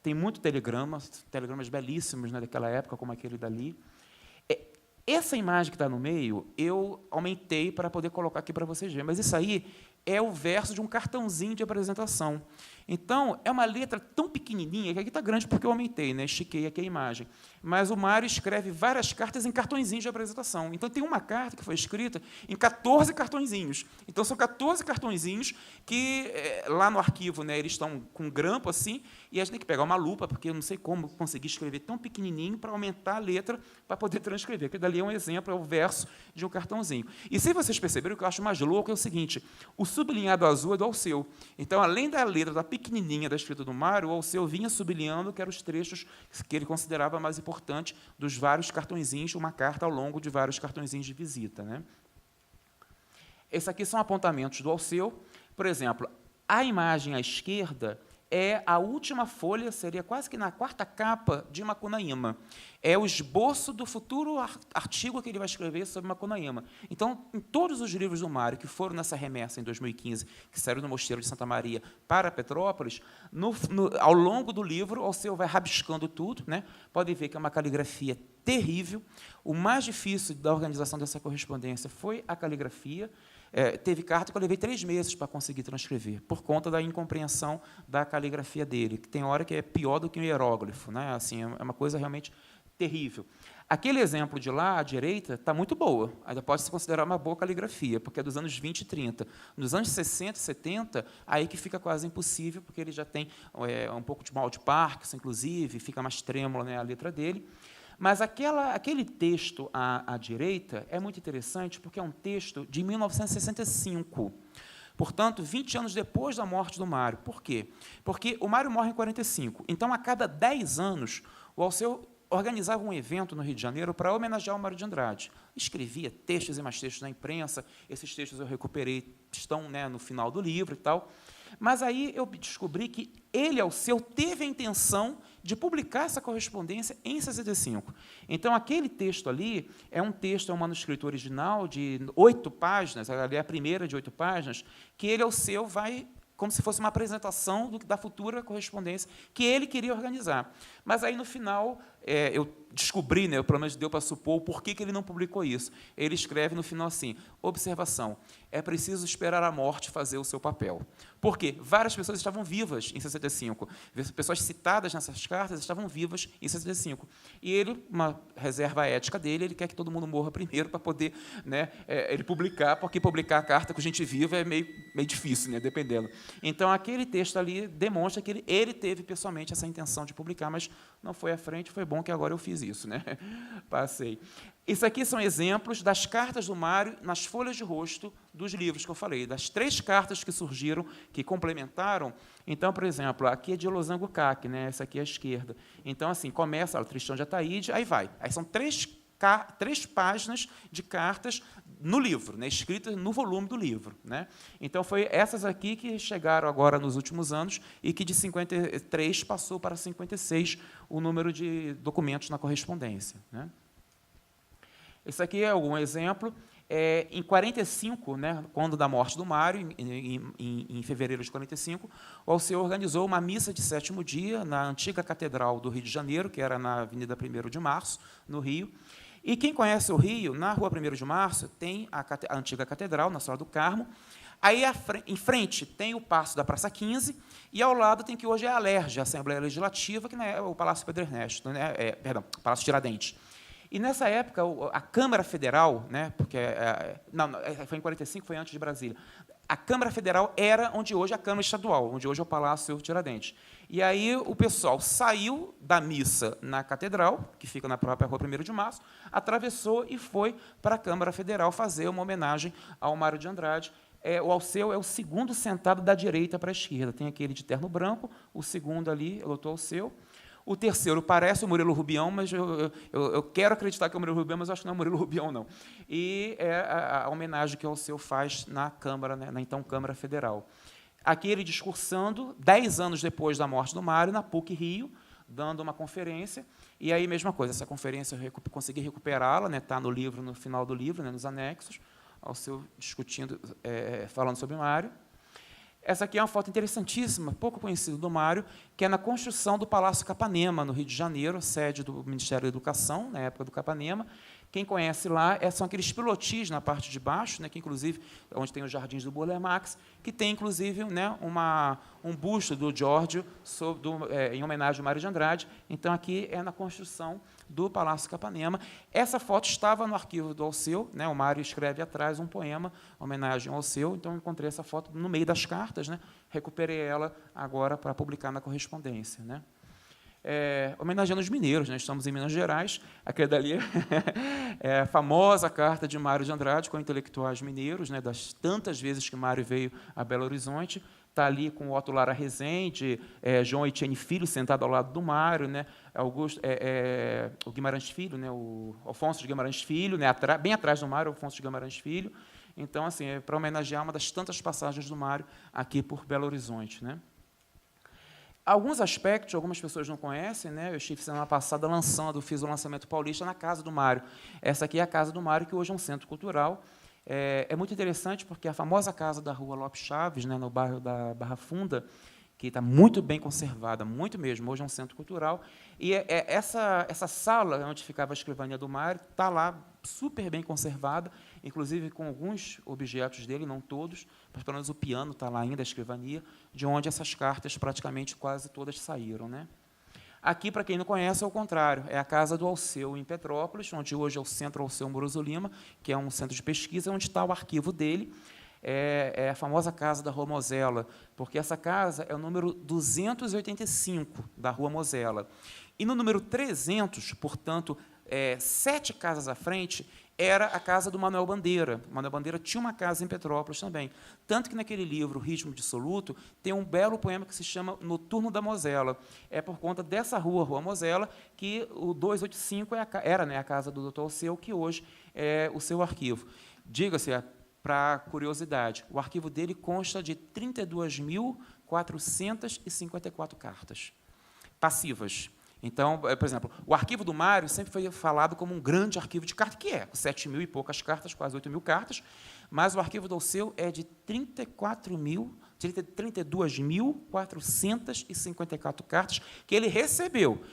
Tem muito telegramas belíssimos, né, daquela época, como aquele dali. Essa imagem que está no meio, eu aumentei para poder colocar aqui para vocês verem, mas isso aí é o verso de um cartãozinho de apresentação. Então, é uma letra tão pequenininha, que aqui está grande porque eu aumentei, né? Estiquei aqui a imagem. Mas o Mário escreve várias cartas em cartõezinhos de apresentação. Então, tem uma carta que foi escrita em 14 cartõezinhos. Então, são 14 cartõezinhos que, lá no arquivo, né, eles estão com grampo assim, e a gente tem que pegar uma lupa, porque eu não sei como conseguir escrever tão pequenininho para aumentar a letra para poder transcrever. Aquilo dali é um exemplo, é o verso de um cartãozinho. E, se vocês perceberam, o que eu acho mais louco é o seguinte, o sublinhado azul é do Alceu. Então, além da letra da pequenininha da escrita do Mário, o Alceu vinha sublinhando que eram os trechos que ele considerava mais importantes dos vários cartõezinhos, uma carta ao longo de vários cartõezinhos de visita, né? Esses aqui são apontamentos do Alceu. Por exemplo, a imagem à esquerda é a última folha, seria quase que na quarta capa de Macunaíma. É o esboço do futuro artigo que ele vai escrever sobre Macunaíma. Então, em todos os livros do Mário que foram nessa remessa em 2015, que saíram do Mosteiro de Santa Maria para Petrópolis, ao longo do livro, o Alceu vai rabiscando tudo, né? Pode ver que é uma caligrafia terrível. O mais difícil da organização dessa correspondência foi a caligrafia. Teve carta que eu levei 3 meses para conseguir transcrever, por conta da incompreensão da caligrafia dele, que tem hora que é pior do que um hieróglifo, né? Assim, é uma coisa realmente terrível. Aquele exemplo de lá, à direita, está muito boa, ainda pode se considerar uma boa caligrafia, porque é dos anos 20 e 30. Nos anos 60 e 70, aí que fica quase impossível, porque ele já tem um pouco de mal de Parkinson, inclusive, fica mais trêmula, né, a letra dele. Mas aquele texto à direita é muito interessante, porque é um texto de 1965. Portanto, 20 anos depois da morte do Mário. Por quê? Porque o Mário morre em 45. Então, a cada 10 anos, o Alceu organizava um evento no Rio de Janeiro para homenagear o Mário de Andrade. Escrevia textos e mais textos na imprensa. Esses textos eu recuperei, estão, né, no final do livro e tal. Mas aí eu descobri que ele, Alceu, teve a intenção de publicar essa correspondência em 65. Então, aquele texto ali é um manuscrito original de 8 páginas, ali é a primeira de 8 páginas, que ele, Alceu, vai, como se fosse uma apresentação da futura correspondência que ele queria organizar. Mas aí, no final, eu descobri, né, pelo menos deu para supor, o porquê que ele não publicou isso. Ele escreve no final assim, observação, é preciso esperar a morte fazer o seu papel. Por quê? Várias pessoas estavam vivas em 65. Pessoas citadas nessas cartas estavam vivas em 65. E ele, uma reserva ética dele, ele quer que todo mundo morra primeiro para poder, né, ele publicar, porque publicar a carta com gente viva é meio difícil, né, dependendo. Então, aquele texto ali demonstra que ele teve pessoalmente essa intenção de publicar, mas não foi à frente, foi bom que agora eu fiz isso, né? Passei. Isso aqui são exemplos das cartas do Mário nas folhas de rosto dos livros que eu falei, das 3 cartas que surgiram, que complementaram. Então, por exemplo, aqui é de Losango Cac, né? Essa aqui é à esquerda. Então, assim, começa o Tristão de Ataíde, aí vai. Aí são 3 páginas de cartas no livro, né, escritas no volume do livro, né? Então, foi essas aqui que chegaram agora nos últimos anos e que de 53 passou para 56 o número de documentos na correspondência, né? Esse aqui é algum exemplo. Em 45, né, quando da morte do Mário, em fevereiro de 45, o Alceu organizou uma missa de 7º dia na antiga Catedral do Rio de Janeiro, que era na Avenida 1º de Março, no Rio. E quem conhece o Rio, na Rua 1º de Março, tem a antiga Catedral, Nossa Senhora do Carmo. Aí, em frente, tem o Paço da Praça 15, e ao lado tem que hoje é a Alerj, a Assembleia Legislativa, que não é o Palácio Pedro Ernesto, né, perdão, Palácio Tiradentes. E, nessa época, a Câmara Federal, né, porque foi em 45, foi antes de Brasília, a Câmara Federal era onde hoje é a Câmara Estadual, onde hoje é o Palácio Tiradentes. E aí o pessoal saiu da missa na Catedral, que fica na própria Rua 1º de Março, atravessou e foi para a Câmara Federal fazer uma homenagem ao Mário de Andrade. O Alceu é o segundo sentado da direita para a esquerda. Tem aquele de terno branco, o segundo ali é o doutor Alceu. O terceiro parece o Murilo Rubião, mas eu quero acreditar que é o Murilo Rubião, mas eu acho que não é o Murilo Rubião, não. E é a homenagem que o Alceu faz na Câmara, né, na então Câmara Federal. Aqui ele discursando, 10 anos depois da morte do Mário, na PUC Rio, dando uma conferência. E aí, mesma coisa, essa conferência eu consegui recuperá-la, né, está no livro, no final do livro, né, nos anexos, Alceu discutindo, falando sobre Mário. Essa aqui é uma foto interessantíssima, pouco conhecida do Mário, que é na construção do Palácio Capanema, no Rio de Janeiro, sede do Ministério da Educação, na época do Capanema, Quem conhece lá são aqueles pilotis na parte de baixo, né, que, inclusive, onde tem os jardins do Burle Marx, que tem, inclusive, né, um busto do Giorgio em homenagem ao Mário de Andrade. Então, aqui é na construção do Palácio Capanema. Essa foto estava no arquivo do Alceu, né, o Mário escreve atrás um poema em homenagem ao Alceu, então eu encontrei essa foto no meio das cartas, né, recuperei ela agora para publicar na correspondência, né. Homenageando os mineiros, né? Estamos em Minas Gerais, aquela dali é a famosa carta de Mário de Andrade com intelectuais mineiros, né? Das tantas vezes que Mário veio a Belo Horizonte, está ali com o Otto Lara Rezende, João Etienne Filho sentado ao lado do Mário, né? O Guimarães Filho, né? O Alfonso de Guimarães Filho, né? Bem atrás do Mário, Alfonso de Guimarães Filho. Então, assim, é para homenagear uma das tantas passagens do Mário aqui por Belo Horizonte, né? Alguns aspectos, algumas pessoas não conhecem, né? Eu estive semana passada fiz o lançamento paulista na casa do Mário. Essa aqui é a casa do Mário, que hoje é um centro cultural. É muito interessante porque a famosa casa da Rua Lopes Chaves, né, no bairro da Barra Funda, que está muito bem conservada, muito mesmo, hoje é um centro cultural, e essa sala onde ficava a escrivania do Mário está lá super bem conservada, inclusive com alguns objetos dele, não todos, mas pelo menos o piano está lá ainda, a escrivania, de onde essas cartas praticamente quase todas saíram, né? Aqui, para quem não conhece, é o contrário, é a casa do Alceu, em Petrópolis, onde hoje é o Centro Alceu Moroso Lima, que é um centro de pesquisa, onde está o arquivo dele, é a famosa casa da Rua Mosela, porque essa casa é o número 285 da Rua Mosela. E no número 300, portanto, 7 casas à frente, era a casa do Manuel Bandeira. O Manuel Bandeira tinha uma casa em Petrópolis também. Tanto que, naquele livro, Ritmo Dissoluto, tem um belo poema que se chama Noturno da Mosela. É por conta dessa Rua Mosela, que o 285 era, né, a casa do Dr. Alceu, que hoje é o seu arquivo. Diga-se, para curiosidade, o arquivo dele consta de 32.454 cartas passivas. Então, por exemplo, o arquivo do Mário sempre foi falado como um grande arquivo de cartas, que é 7.000 e poucas cartas, quase 8.000 cartas, mas o arquivo do Alceu é de 32.454 cartas que ele recebeu.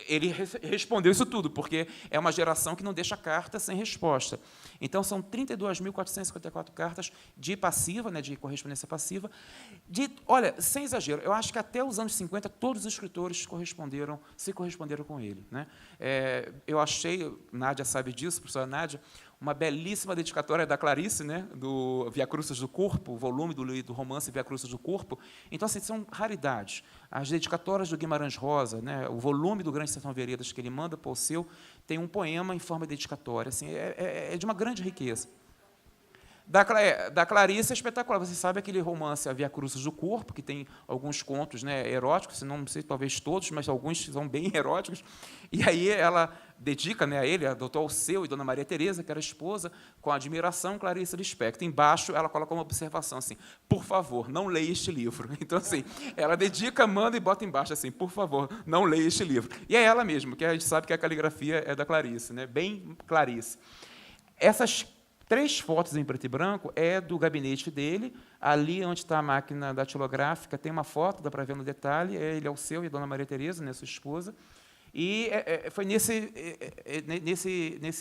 Ele respondeu isso tudo, porque é uma geração que não deixa carta sem resposta. Então, são 32.454 cartas de passiva, né, de correspondência passiva. Olha, sem exagero, eu acho que até os anos 50, todos os escritores se corresponderam com ele, né? Eu achei, Nádia sabe disso, professora Nádia, uma belíssima dedicatória da Clarice, né, do Via Crucis do Corpo, o volume do romance Via Crucis do Corpo. Então, assim, são raridades. As dedicatórias do Guimarães Rosa, né, o volume do Grande Sertão Veredas que ele manda para o Alceu, tem um poema em forma de dedicatória. Assim, é de uma grande riqueza. Da Clarice é espetacular. Você sabe aquele romance A Via Crucis do Corpo, que tem alguns contos, né, eróticos, não sei, talvez todos, mas alguns são bem eróticos. E aí ela dedica, né, a ele, a doutor Alceu e Dona Maria Teresa, que era esposa, com admiração, Clarice Lispector. Embaixo, ela coloca uma observação assim: por favor, não leia este livro. Então, assim, ela dedica, manda e bota embaixo assim: por favor, não leia este livro. E é ela mesma, que a gente sabe que a caligrafia é da Clarice, né, bem Clarice. Essas 3 fotos em preto e branco é do gabinete dele. Ali onde está a máquina datilográfica tem uma foto, dá para ver no detalhe, ele Alceu e a Dona Maria Teresa, né, sua esposa. E foi nesse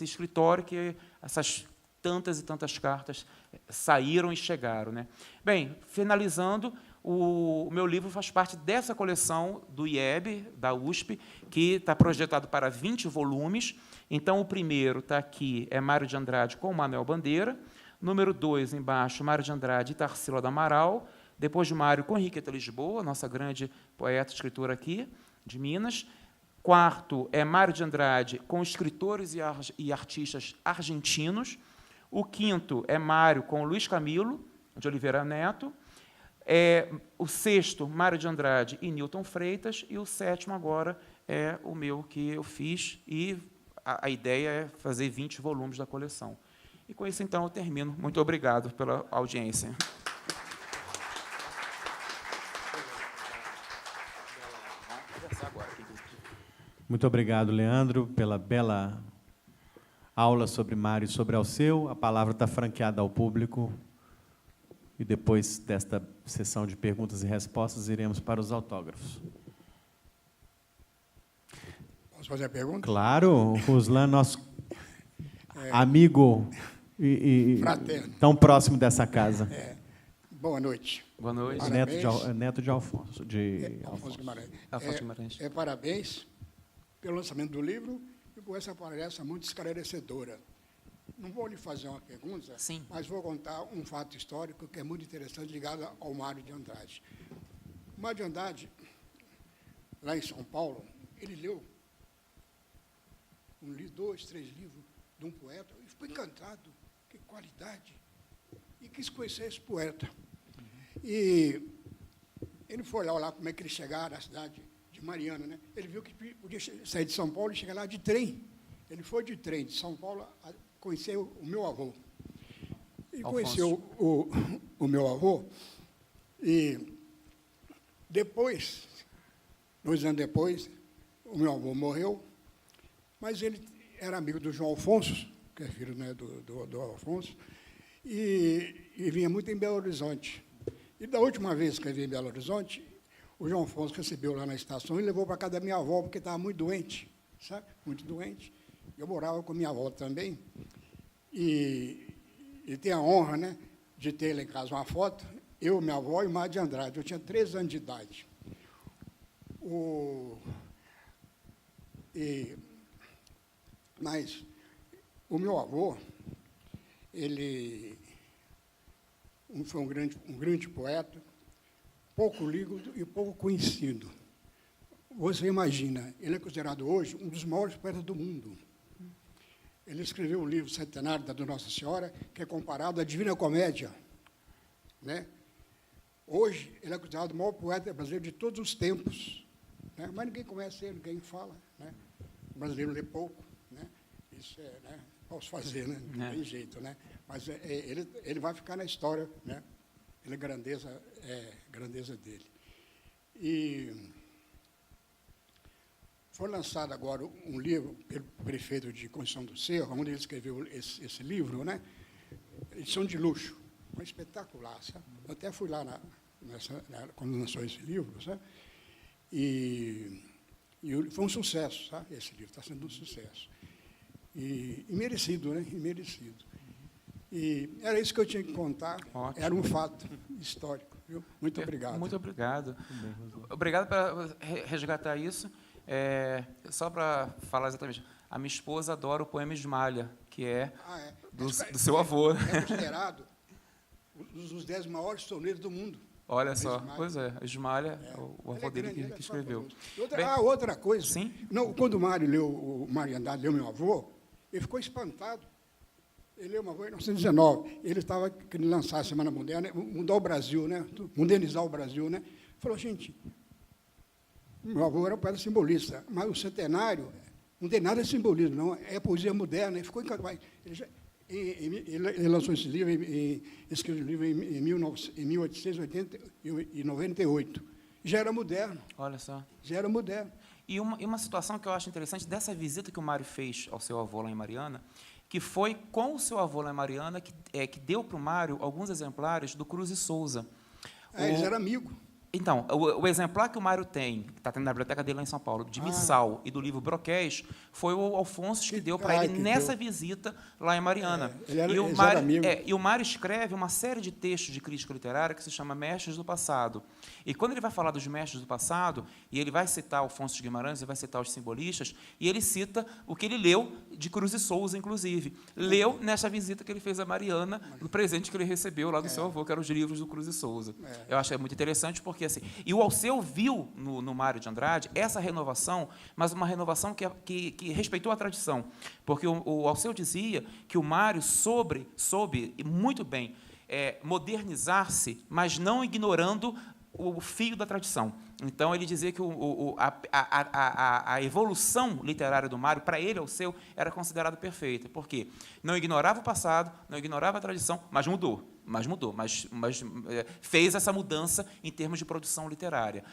escritório que essas tantas e tantas cartas saíram e chegaram, né? Bem, finalizando, o meu livro faz parte dessa coleção do IEB, da USP, que está projetado para 20 volumes. Então, o primeiro está aqui, é Mário de Andrade com Manuel Bandeira. Número 2, embaixo, Mário de Andrade e Tarsila do Amaral. Depois de Mário, com Henriqueta Lisboa, nossa grande poeta e escritora aqui, de Minas. 4º é Mário de Andrade com escritores e artistas argentinos. O 5º é Mário com Luiz Camilo, de Oliveira Neto. O 6º, Mário de Andrade e Newton Freitas. E o 7º, agora, é o meu, que eu fiz, e a ideia é fazer 20 volumes da coleção. E, com isso, então, eu termino. Muito obrigado pela audiência. Muito obrigado, Leandro, pela bela aula sobre Mário e sobre Alceu. A palavra está franqueada ao público. E depois desta sessão de perguntas e respostas, iremos para os autógrafos. Posso fazer a pergunta? Claro, o Ruslan, nosso amigo e fraterno. tão próximo dessa casa. Boa noite. Boa noite. Parabéns. Neto de Alfonso. Alfonso Guimarães. Alfonso Guimarães. Parabéns pelo lançamento do livro e por essa palestra muito esclarecedora. Não vou lhe fazer uma pergunta, Sim. mas vou contar um fato histórico que é muito interessante, ligado ao Mário de Andrade. O Mário de Andrade, lá em São Paulo, ele leu 2, 3 livros de um poeta e ficou encantado. Que qualidade! E quis conhecer esse poeta. E ele foi lá como é que ele chegava na cidade de Mariana, né? Ele viu que podia sair de São Paulo e chegar lá de trem. Ele foi de trem de São Paulo a conhecer o meu avô. E conheceu o meu avô. E depois, 2 anos depois, o meu avô morreu, mas ele era amigo do João Alfonso, que é filho, né, do Alfonso, e vinha muito em Belo Horizonte. E da última vez que eu vim em Belo Horizonte, o João Afonso recebeu lá na estação e levou para casa da minha avó, porque estava muito doente, sabe? Muito doente. Eu morava com minha avó também. E tem a honra, né, de ter lá em casa uma foto, eu, minha avó e o Mário de Andrade. Eu tinha 3 anos de idade. Mas o meu avô, ele foi um grande poeta, pouco lido e pouco conhecido. Você imagina, ele é considerado hoje um dos maiores poetas do mundo. Ele escreveu um livro centenário da Nossa Senhora, que é comparado à Divina Comédia, né? Hoje, ele é considerado o maior poeta brasileiro de todos os tempos, né? Mas ninguém conhece ele, ninguém fala, né? O brasileiro lê pouco, né? Isso é, né? Posso fazer, né? Não tem jeito, né? Mas ele vai ficar na história, né? Ele é grandeza dele. E foi lançado agora um livro pelo prefeito de Conceição do Cerro, onde ele escreveu esse livro, né? Edição de luxo, uma espetacular, sabe? Eu até fui lá quando lançou esse livro, sabe? E foi um sucesso, sabe? Esse livro está sendo um sucesso. E merecido, né? E merecido. E era isso que eu tinha que contar. Ótimo. Era um fato histórico. Viu? Muito obrigado. Muito obrigado. Obrigado por resgatar isso. Só para falar exatamente, a minha esposa adora o poema Esmalha, que é do seu avô. É considerado um dos 10 maiores sonetos do mundo. Olha só, Esmalha. pois é, Esmalha, o avô dele que escreveu. Outra coisa. Sim? Não, quando o Mário Andrade leu meu avô, ele ficou espantado. Ele leu meu avô em 1919. Ele estava querendo lançar a Semana Moderna, mudar o Brasil, né? Modernizar o Brasil, né? Falou, gente, meu avô era um poeta simbolista, mas o centenário não tem nada de simbolismo, não. É poesia moderna. Ele ficou encantado. Ele lançou esse livro, escreveu o livro em 1898. Já era moderno. Olha só. Já era moderno. E uma situação que eu acho interessante dessa visita que o Mário fez ao seu avô lá em Mariana, que foi com o seu avô lá em Mariana que deu para o Mário alguns exemplares do Cruz e Souza. Eles eram amigos. Então, o exemplar que o Mário tem, que está tendo na biblioteca dele lá em São Paulo, de Missal e do livro Broquéis, foi o Alfonso que deu para ele nessa visita lá em Mariana. E o Mário escreve uma série de textos de crítica literária que se chama Mestres do Passado. E quando ele vai falar dos mestres do passado, e ele vai citar Alfonso de Guimarães, ele vai citar os simbolistas, e ele cita o que ele leu de Cruz e Souza, inclusive. Leu nessa visita que ele fez a Mariana, no presente que ele recebeu lá do seu avô, que eram os livros do Cruz e Souza. Eu acho muito interessante, porque assim, e o Alceu viu no Mário de Andrade essa renovação, mas uma renovação que respeitou a tradição, porque o Alceu dizia que o Mário soube muito bem modernizar-se, mas não ignorando o fio da tradição. Então, ele dizia que a evolução literária do Mário, para ele, Alceu, era considerada perfeita. Por quê? Não ignorava o passado, não ignorava a tradição, mas fez essa mudança em termos de produção literária.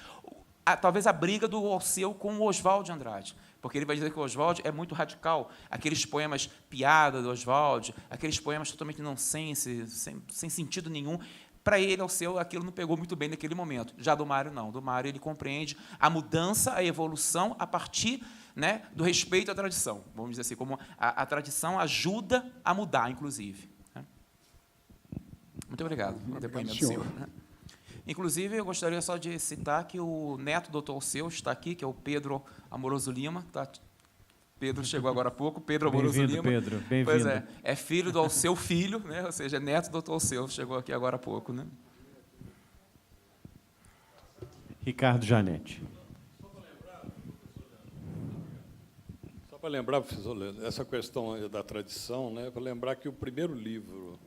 Talvez a briga do Alceu com o Oswald de Andrade, porque ele vai dizer que o Oswald é muito radical, aqueles poemas piada do Oswald, aqueles poemas totalmente nonsense, sem sentido nenhum. para ele, Alceu, aquilo não pegou muito bem naquele momento. Já do Mário, não. Do Mário, ele compreende a mudança, a evolução, a partir, né, do respeito à tradição. Vamos dizer assim, como a tradição ajuda a mudar, inclusive. Né? Muito obrigado pelo depoimento seu. Né? Inclusive, eu gostaria só de citar que o neto do Dr. Alceu está aqui, que é o Pedro Amoroso Lima. Tá? Pedro chegou agora há pouco, Pedro Amoroso Lima. Pedro, bem-vindo. Pois é filho do Alceu Filho, né? Ou seja, é neto do Dr. Alceu, chegou aqui agora há pouco. Né? Ricardo Janete. Só para lembrar, professor Leandro, essa questão da tradição, né, para lembrar que o primeiro livro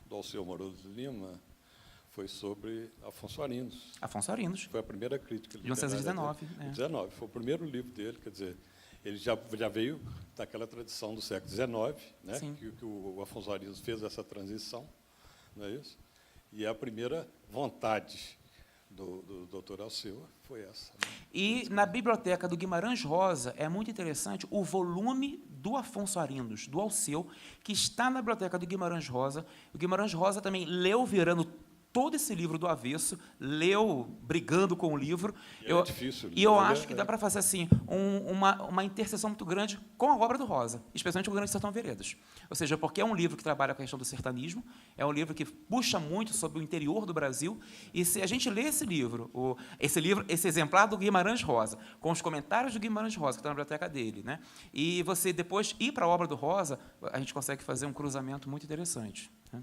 do Alceu Amoroso Lima foi sobre Afonso Arinos. Afonso Arinos. Foi a primeira crítica De 1919. Dele. 19, foi o primeiro livro dele, quer dizer, ele já veio daquela tradição do século XIX, né, que o Afonso Arinos fez essa transição, não é isso? E a primeira vontade do Dr. Alceu foi essa. Né? E na biblioteca do Guimarães Rosa é muito interessante o volume do Afonso Arinos, do Alceu, que está na biblioteca do Guimarães Rosa. O Guimarães Rosa também leu virando todo esse livro do avesso, leu brigando com o livro. É difícil. E eu acho que dá para fazer assim uma interseção muito grande com a obra do Rosa, especialmente o Grande Sertão Veredas. Ou seja, porque é um livro que trabalha com a questão do sertanismo, é um livro que puxa muito sobre o interior do Brasil, e se a gente lê esse livro, esse exemplar do Guimarães Rosa, com os comentários do Guimarães Rosa, que está na biblioteca dele, né, e você depois ir para a obra do Rosa, a gente consegue fazer um cruzamento muito interessante. Né?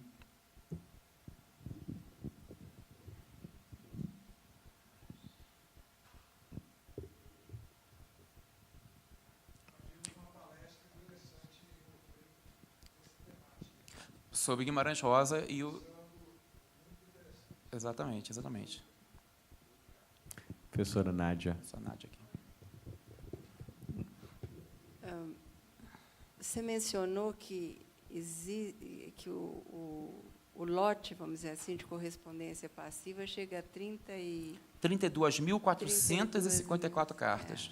Sobre Guimarães Rosa e o... Exatamente. Professora Nádia. Essa Nádia aqui. Você mencionou que o lote, vamos dizer assim, de correspondência passiva chega a 32.454 cartas.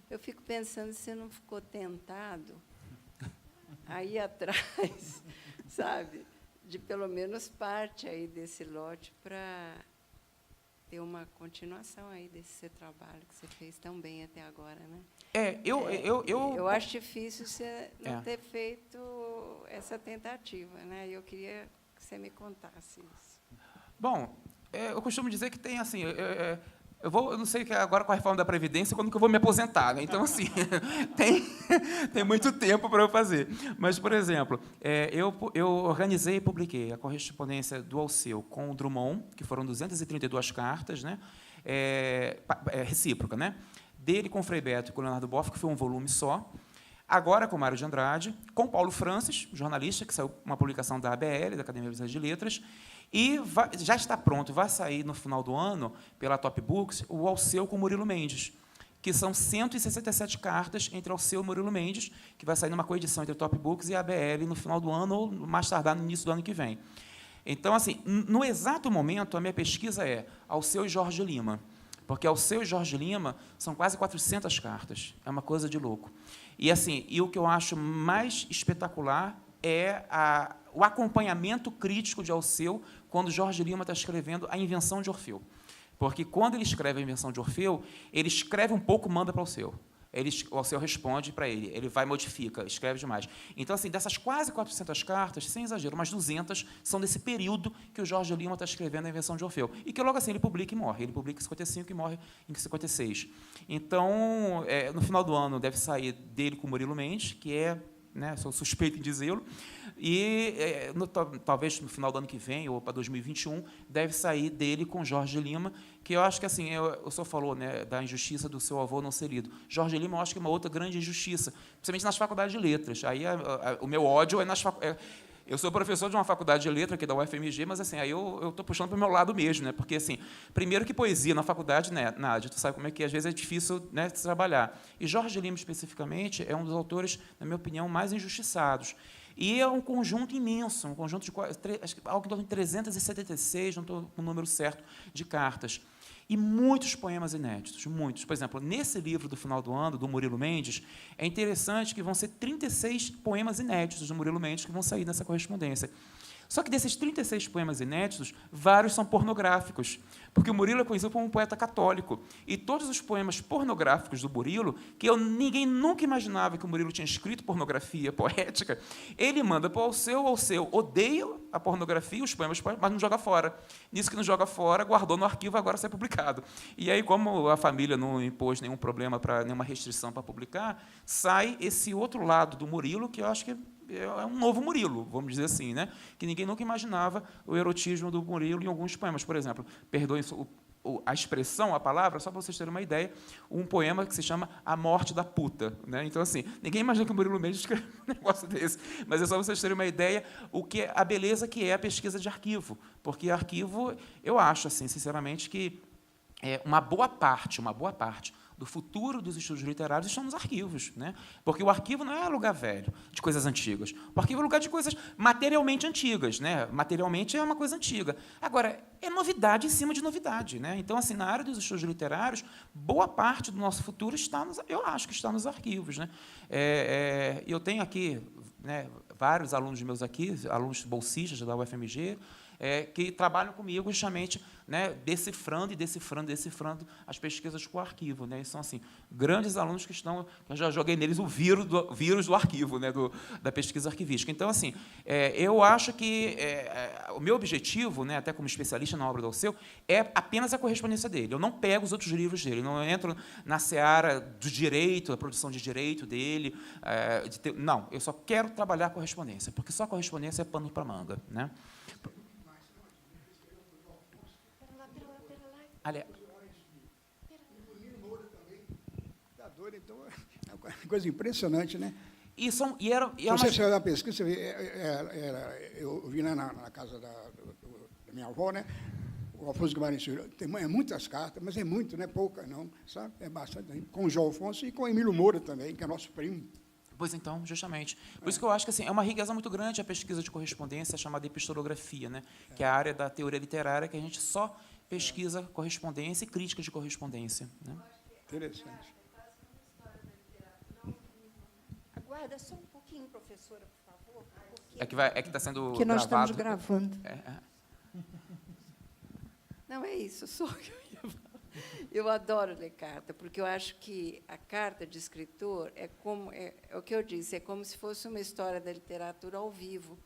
Eu fico pensando se você não ficou tentado a ir atrás, sabe, de pelo menos parte aí desse lote para ter uma continuação aí desse seu trabalho que você fez tão bem até agora, né? Eu acho difícil você não ter feito essa tentativa, né? Eu queria que você me contasse isso. Bom, eu costumo dizer que tem assim, eu não sei que agora com a reforma da Previdência, quando que eu vou me aposentar, né? Então, assim, tem muito tempo para eu fazer. Mas, por exemplo, eu organizei e publiquei a correspondência do Alceu com o Drummond, que foram 232 cartas, né? Recíproca, né? Dele com o Frei Beto e com o Leonardo Boff, que foi um volume só. Agora com o Mário de Andrade, com Paulo Francis, jornalista, que saiu uma publicação da ABL, da Academia Brasileira de Letras, e já está pronto, vai sair no final do ano, pela Top Books, o Alceu com Murilo Mendes, que são 167 cartas entre Alceu e Murilo Mendes, que vai sair numa coedição entre a Top Books e a ABL no final do ano, ou mais tardar no início do ano que vem. Então, assim, no exato momento, a minha pesquisa é Alceu e Jorge Lima, porque Alceu e Jorge Lima são quase 400 cartas, é uma coisa de louco. E, assim, o que eu acho mais espetacular é o acompanhamento crítico de Alceu quando Jorge Lima está escrevendo A Invenção de Orfeu. Porque, quando ele escreve A Invenção de Orfeu, ele escreve um pouco, manda para Alceu. O Alceu responde para ele vai, modifica, escreve demais. Então, assim, dessas quase 400 cartas, sem exagero, umas 200 são desse período que o Jorge Lima está escrevendo A Invenção de Orfeu. E que, logo assim, ele publica e morre. Ele publica em 55 e morre em 56. Então, no final do ano, deve sair dele com o Murilo Mendes, que é, né, sou suspeito em dizê-lo, e talvez no final do ano que vem, ou para 2021, deve sair dele com Jorge Lima, que eu acho que, assim, o senhor falou, né, da injustiça do seu avô não ser lido. Jorge Lima, eu acho que é uma outra grande injustiça, principalmente nas faculdades de letras. Aí o meu ódio é nas faculdades. Eu sou professor de uma faculdade de letras aqui da UFMG, mas, assim, aí eu estou puxando para o meu lado mesmo, né? Porque, assim, primeiro que poesia na faculdade, né, Nádia, tu sabe como é que às vezes é difícil, né, de trabalhar. E Jorge Lima, especificamente, é um dos autores, na minha opinião, mais injustiçados. E é um conjunto imenso, um conjunto de algo em torno de 376, não estou com o número certo, de cartas. E muitos poemas inéditos, muitos. Por exemplo, nesse livro do final do ano, do Murilo Mendes, é interessante que vão ser 36 poemas inéditos do Murilo Mendes que vão sair nessa correspondência. Só que desses 36 poemas inéditos, vários são pornográficos, porque o Murilo é conhecido como um poeta católico. E todos os poemas pornográficos do Murilo, que ninguém nunca imaginava que o Murilo tinha escrito pornografia poética, ele manda para o Alceu odeia a pornografia, os poemas, mas não joga fora. Nisso que não joga fora, guardou no arquivo, agora sai publicado. E aí, como a família não impôs nenhum problema, nenhuma restrição para publicar, sai esse outro lado do Murilo, que eu acho que é um novo Murilo, vamos dizer assim, né? Que ninguém nunca imaginava o erotismo do Murilo em alguns poemas. Por exemplo, perdoem a expressão, a palavra, só para vocês terem uma ideia, um poema que se chama A Morte da Puta. Né? Então, assim, ninguém imagina que o Murilo mesmo escreveu um negócio desse, mas é só vocês terem uma ideia a beleza que é a pesquisa de arquivo. Porque arquivo, eu acho, assim, sinceramente, que uma boa parte do futuro dos estudos literários estão nos arquivos, né? Porque o arquivo não é lugar velho de coisas antigas. O arquivo é lugar de coisas materialmente antigas, né? Materialmente é uma coisa antiga. Agora, é novidade em cima de novidade, né? Então, assim, na área dos estudos literários, boa parte do nosso futuro eu acho que está nos arquivos, né? Eu tenho aqui, né, vários alunos meus aqui, alunos bolsistas da UFMG, que trabalham comigo justamente, né, decifrando as pesquisas com o arquivo, né? E são, assim, grandes alunos que eu já joguei neles o vírus do arquivo, né, da pesquisa arquivística. Então, assim, eu acho que o meu objetivo, né, até como especialista na obra do Alceu, é apenas a correspondência dele. Eu não pego os outros livros dele, eu não entro na seara do direito, da produção de direito dele. Não, eu só quero trabalhar a correspondência, porque só a correspondência é pano para manga, né? Então, é uma coisa impressionante, né? Se você fizer uma pesquisa, você vê, eu vi lá na casa da minha avó, né? O Afonso Guimarães Filho, tem muitas cartas, mas é muito, não é pouca, não, sabe? É bastante. Com o João Afonso e com o Emílio Moura também, que é nosso primo. Pois então, justamente. Por isso que eu acho que, assim, é uma riqueza muito grande a pesquisa de correspondência, chamada epistolografia, né? Que é a área da teoria literária que a gente só pesquisa correspondência e crítica de correspondência. Né? Interessante. Aguarda só um pouquinho, professora, por favor. É que está sendo que nós gravado. estamos gravando. Não, é isso, só que eu ia falar. Eu adoro ler carta, porque eu acho que a carta de escritor é o que eu disse, é como se fosse uma história da literatura ao vivo.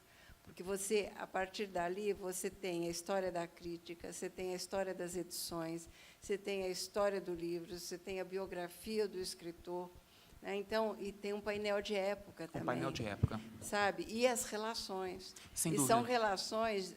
Porque você, a partir dali, você tem a história da crítica, você tem a história das edições, você tem a história do livro, você tem a biografia do escritor, né? Então, e tem um painel de época também. Um painel de época. Sabe? E as relações. Sem e dúvida. são relações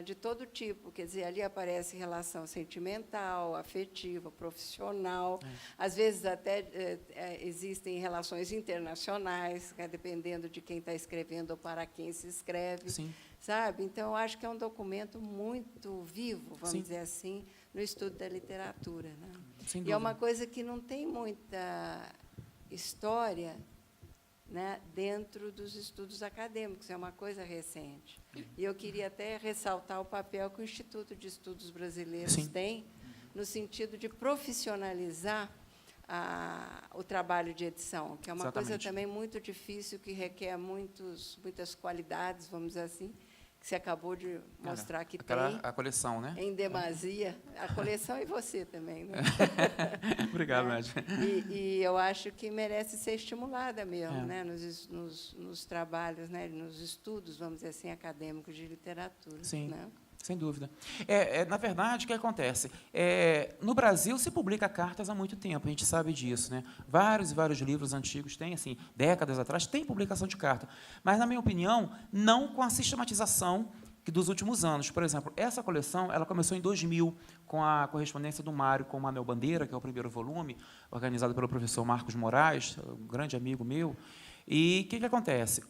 de todo tipo. Quer dizer, ali aparece relação sentimental, afetiva, profissional. Às vezes, até existem relações internacionais, dependendo de quem está escrevendo ou para quem se escreve. Sim. Sabe? Então, eu acho que é um documento muito vivo, vamos Sim. dizer assim, no estudo da literatura. Né? Sem E dúvida. é uma coisa que não tem muita história, né, dentro dos estudos acadêmicos, é uma coisa recente. E eu queria até ressaltar o papel que o Instituto de Estudos Brasileiros Sim. tem, no sentido de profissionalizar o trabalho de edição, que é uma coisa Exatamente. também muito difícil, que requer muitas qualidades, vamos dizer assim, que você acabou de mostrar que tem, A coleção, né? em demasia. A coleção e você também, né? Obrigado, Nádia. E eu acho que merece ser estimulada mesmo, né, nos trabalhos, né, nos estudos, vamos dizer assim, acadêmicos de literatura. Sim. Né? Sem dúvida. Na verdade, o que acontece? No Brasil, se publica cartas há muito tempo, a gente sabe disso. Né? Vários e vários livros antigos têm, assim, décadas atrás, tem publicação de carta. Mas, na minha opinião, não com a sistematização dos últimos anos. Por exemplo, essa coleção ela começou em 2000, com a correspondência do Mário com o Manuel Bandeira, que é o primeiro volume, organizado pelo professor Marcos Moraes, um grande amigo meu. E o que acontece?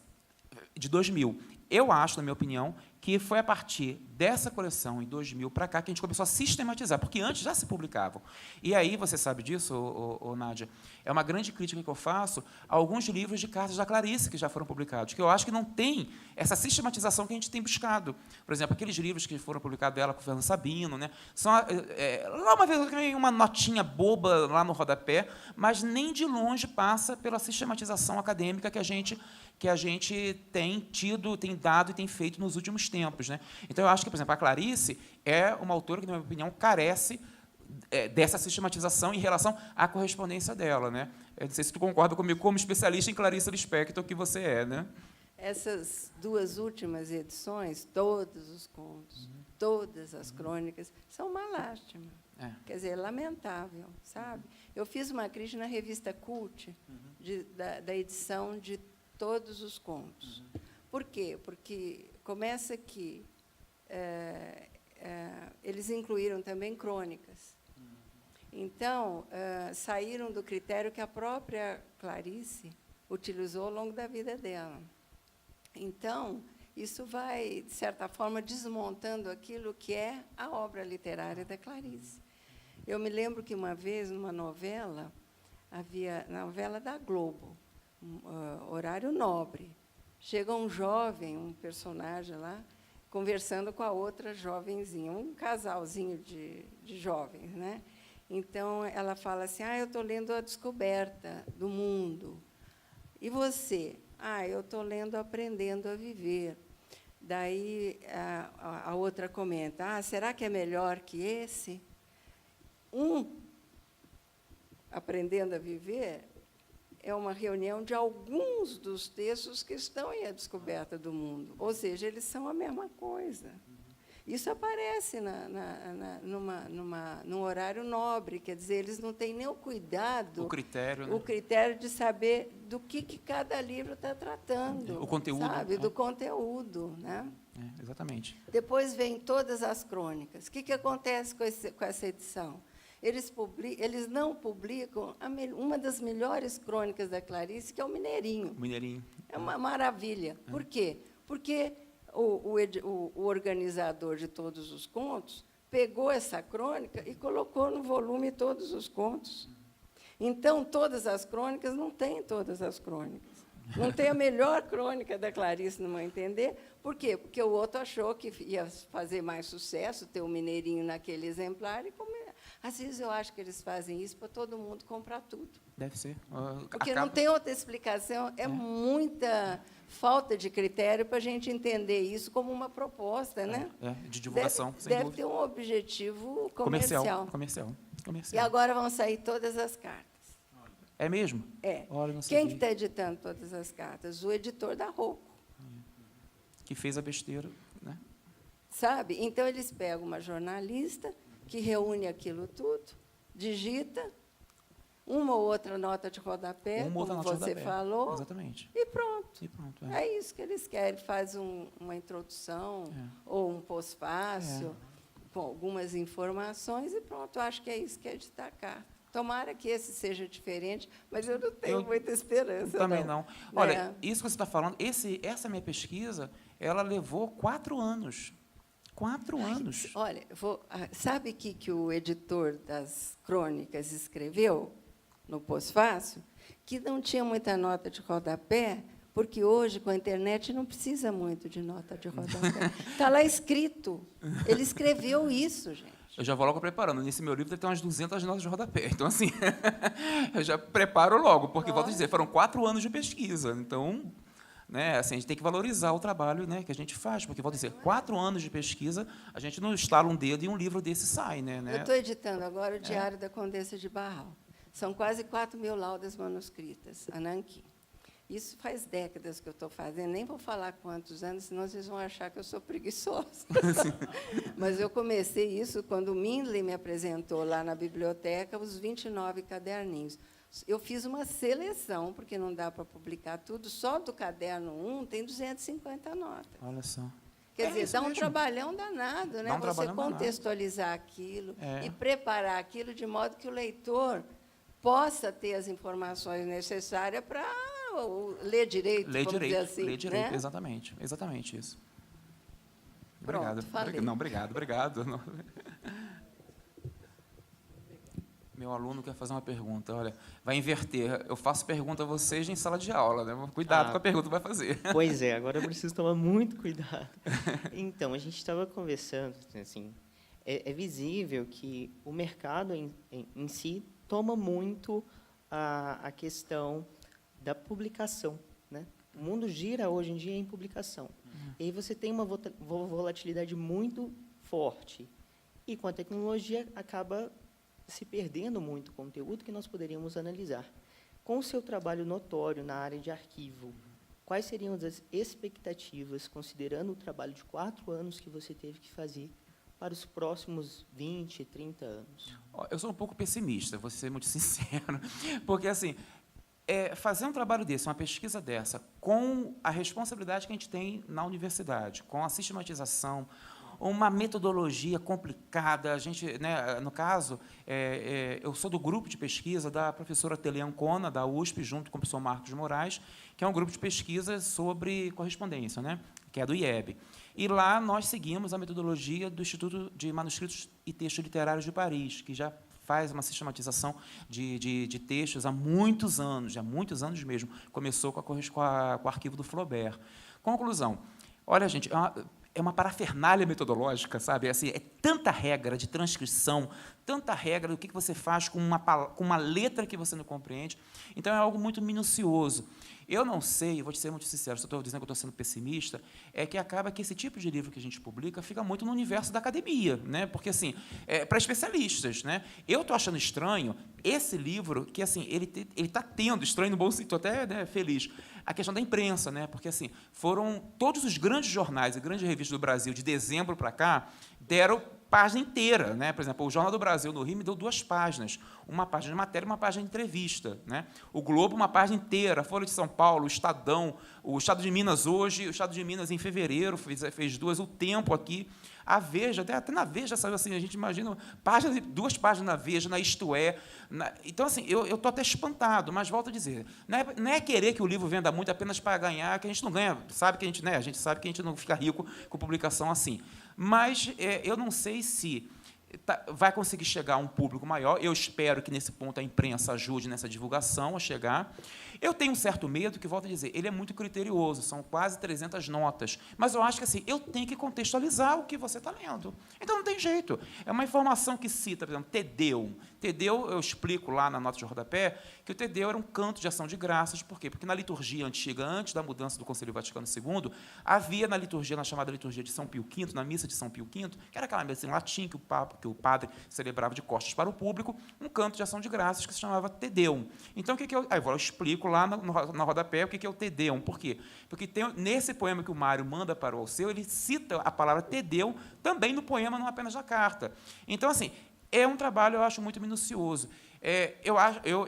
De 2000. Eu acho, na minha opinião, que foi a partir dessa coleção, em 2000 para cá, que a gente começou a sistematizar, porque antes já se publicavam. E aí, você sabe disso, Nádia, é uma grande crítica que eu faço a alguns livros de cartas da Clarice que já foram publicados, que eu acho que não tem essa sistematização que a gente tem buscado. Por exemplo, aqueles livros que foram publicados dela com o Fernando Sabino, né, são, lá uma vez, uma notinha boba lá no rodapé, mas nem de longe passa pela sistematização acadêmica que a gente que a gente tem dado e tem feito nos últimos tempos, né? Então, eu acho que, por exemplo, a Clarice é uma autora que, na minha opinião, carece dessa sistematização em relação à correspondência dela, né? Eu não sei se tu concorda comigo, como especialista em Clarice Lispector, que você é, né? Essas duas últimas edições, todos os contos, todas as crônicas, são uma lástima. Quer dizer, lamentável, sabe? Eu fiz uma crítica na revista Cult, da edição de todos os contos. Por quê? Porque começa que eles incluíram também crônicas. Então, saíram do critério que a própria Clarice utilizou ao longo da vida dela. Então, isso vai, de certa forma, desmontando aquilo que é a obra literária da Clarice. Eu me lembro que, uma vez, numa novela, na novela da Globo, horário nobre, chega um jovem, um personagem lá, conversando com a outra jovenzinha, um casalzinho de jovens, né? Então, ela fala assim, eu estou lendo A Descoberta do Mundo. E você? Eu estou lendo Aprendendo a Viver. Daí, a outra comenta, será que é melhor que esse? Aprendendo a Viver é uma reunião de alguns dos textos que estão em A Descoberta do Mundo. Ou seja, eles são a mesma coisa. Isso aparece num horário nobre, quer dizer, eles não têm nem o cuidado, o critério de saber do que cada livro está tratando. O conteúdo. Sabe? Do conteúdo. Né? Exatamente. Depois vem todas as crônicas. O que acontece com essa edição? Eles não publicam uma das melhores crônicas da Clarice, que é o Mineirinho. Mineirinho. É uma maravilha. Por quê? Porque o organizador de todos os contos pegou essa crônica e colocou no volume todos os contos. Então, todas as crônicas não têm todas as crônicas. Não tem a melhor crônica da Clarice, no meu entender. Por quê? Porque o outro achou que ia fazer mais sucesso, ter o Mineirinho naquele exemplar. Às vezes, eu acho que eles fazem isso para todo mundo comprar tudo. Deve ser. Porque não tem outra explicação. É muita falta de critério para a gente entender isso como uma proposta, né? De divulgação, deve ter um objetivo comercial. Comercial. E agora vão sair todas as cartas. É mesmo? Olha, quem que está editando todas as cartas? O editor da Rocco. Que fez a besteira, né? Sabe? Então, eles pegam uma jornalista que reúne aquilo tudo, digita, uma ou outra nota de rodapé, como você falou, exatamente. E pronto. É isso que eles querem. Faz uma introdução ou um pós-fácil, com algumas informações, e pronto. Eu acho que é isso que é destacar. Tomara que esse seja diferente, mas eu não tenho muita esperança. Também não. Olha, isso que você está falando, essa minha pesquisa, ela levou 4 anos. 4 anos. Olha, sabe o que o editor das crônicas escreveu no pós-fácil? Que não tinha muita nota de rodapé, porque hoje, com a internet, não precisa muito de nota de rodapé. Está lá escrito. Ele escreveu isso, gente. Eu já vou logo preparando. Nesse meu livro deve ter umas 200 notas de rodapé. Então, assim, eu já preparo logo, porque, volto a dizer, foram 4 anos de pesquisa. Então, né, assim, a gente tem que valorizar o trabalho, né, que a gente faz, porque, volto a dizer, 4 anos de pesquisa, a gente não estala um dedo e um livro desse sai. Né? Eu estou editando agora o Diário da Condessa de Barral. São quase 4.000 laudas manuscritas, a nanquim. Isso faz décadas que eu estou fazendo, nem vou falar quantos anos, senão vocês vão achar que eu sou preguiçosa. Mas eu comecei isso quando o Mindley me apresentou lá na biblioteca os 29 caderninhos. Eu fiz uma seleção, porque não dá para publicar tudo, só do caderno 1 tem 250 notas. Olha só. Quer dizer, dá um trabalhão danado, né? Você contextualizar aquilo e preparar aquilo de modo que o leitor possa ter as informações necessárias para ler direito, dizer assim. Ler direito, né? exatamente isso. Pronto, obrigado. Falei. Não, obrigado. Não. Meu aluno quer fazer uma pergunta. Olha, vai inverter. Eu faço pergunta a vocês em sala de aula, né? Cuidado com a pergunta que vai fazer. Pois é, agora eu preciso tomar muito cuidado. Então, a gente estava conversando, assim, é visível que o mercado em si toma muito a questão da publicação, né? O mundo gira hoje em dia em publicação. E aí você tem uma volatilidade muito forte. E com a tecnologia acaba se perdendo muito conteúdo que nós poderíamos analisar. Com o seu trabalho notório na área de arquivo, quais seriam as expectativas, considerando o trabalho de 4 anos que você teve que fazer para os próximos 20, 30 anos? Eu sou um pouco pessimista, vou ser muito sincero, porque, assim, fazer um trabalho desse, uma pesquisa dessa, com a responsabilidade que a gente tem na universidade, com a sistematização, uma metodologia complicada. A gente, né, no caso, eu sou do grupo de pesquisa da professora Tele Ancona, da USP, junto com o professor Marcos Moraes, que é um grupo de pesquisa sobre correspondência, né, que é do IEB. E lá nós seguimos a metodologia do Instituto de Manuscritos e Textos Literários de Paris, que já faz uma sistematização de textos há muitos anos mesmo. Começou com o arquivo do Flaubert. Conclusão. Olha, gente, é uma parafernália metodológica, sabe? Assim, é tanta regra de transcrição, tanta regra do que você faz com uma letra que você não compreende. Então, é algo muito minucioso. Eu não sei, vou te ser muito sincero, se eu estou dizendo que eu estou sendo pessimista, é que acaba que esse tipo de livro que a gente publica fica muito no universo da academia, né? Porque, assim, para especialistas, né? Eu estou achando estranho esse livro, que, assim, ele está tendo, estranho no bom sentido, estou até, né, feliz, a questão da imprensa, né? Porque, assim, foram todos os grandes jornais e grandes revistas do Brasil, de dezembro para cá, deram página inteira, né? Por exemplo, o Jornal do Brasil no Rio me deu 2 páginas, uma página de matéria e uma página de entrevista, né? O Globo, uma página inteira, a Folha de São Paulo, o Estadão, o Estado de Minas hoje, o Estado de Minas em fevereiro fez 2, o Tempo aqui, a Veja, até na Veja saiu assim, a gente imagina 2 páginas na Veja, na Isto É. Então, assim, eu estou até espantado, mas volto a dizer, não é querer que o livro venda muito apenas para ganhar, que a gente não ganha, sabe que a gente, né, a gente sabe que a gente não fica rico com publicação assim. Mas eu não sei se vai conseguir chegar a um público maior. Eu espero que, nesse ponto, a imprensa ajude nessa divulgação a chegar. Eu tenho um certo medo, que, volto a dizer, ele é muito criterioso, são quase 300 notas, mas eu acho que, assim, eu tenho que contextualizar o que você está lendo. Então, não tem jeito. É uma informação que cita, por exemplo, Te Deum. Te Deum, eu explico lá na nota de rodapé, que o Te Deum era um canto de ação de graças. Por quê? Porque na liturgia antiga, antes da mudança do Concílio Vaticano II, havia na liturgia, na chamada liturgia de São Pio V, na missa de São Pio V, que era aquela missa em latim que o padre celebrava de costas para o público, um canto de ação de graças que se chamava Te Deum. Então, o que eu explico lá na rodapé o que é o Te Deum. Por quê? Porque nesse poema que o Mário manda para o Alceu, ele cita a palavra Te Deum também no poema, não apenas na carta. Então, assim, é um trabalho, eu acho, muito minucioso.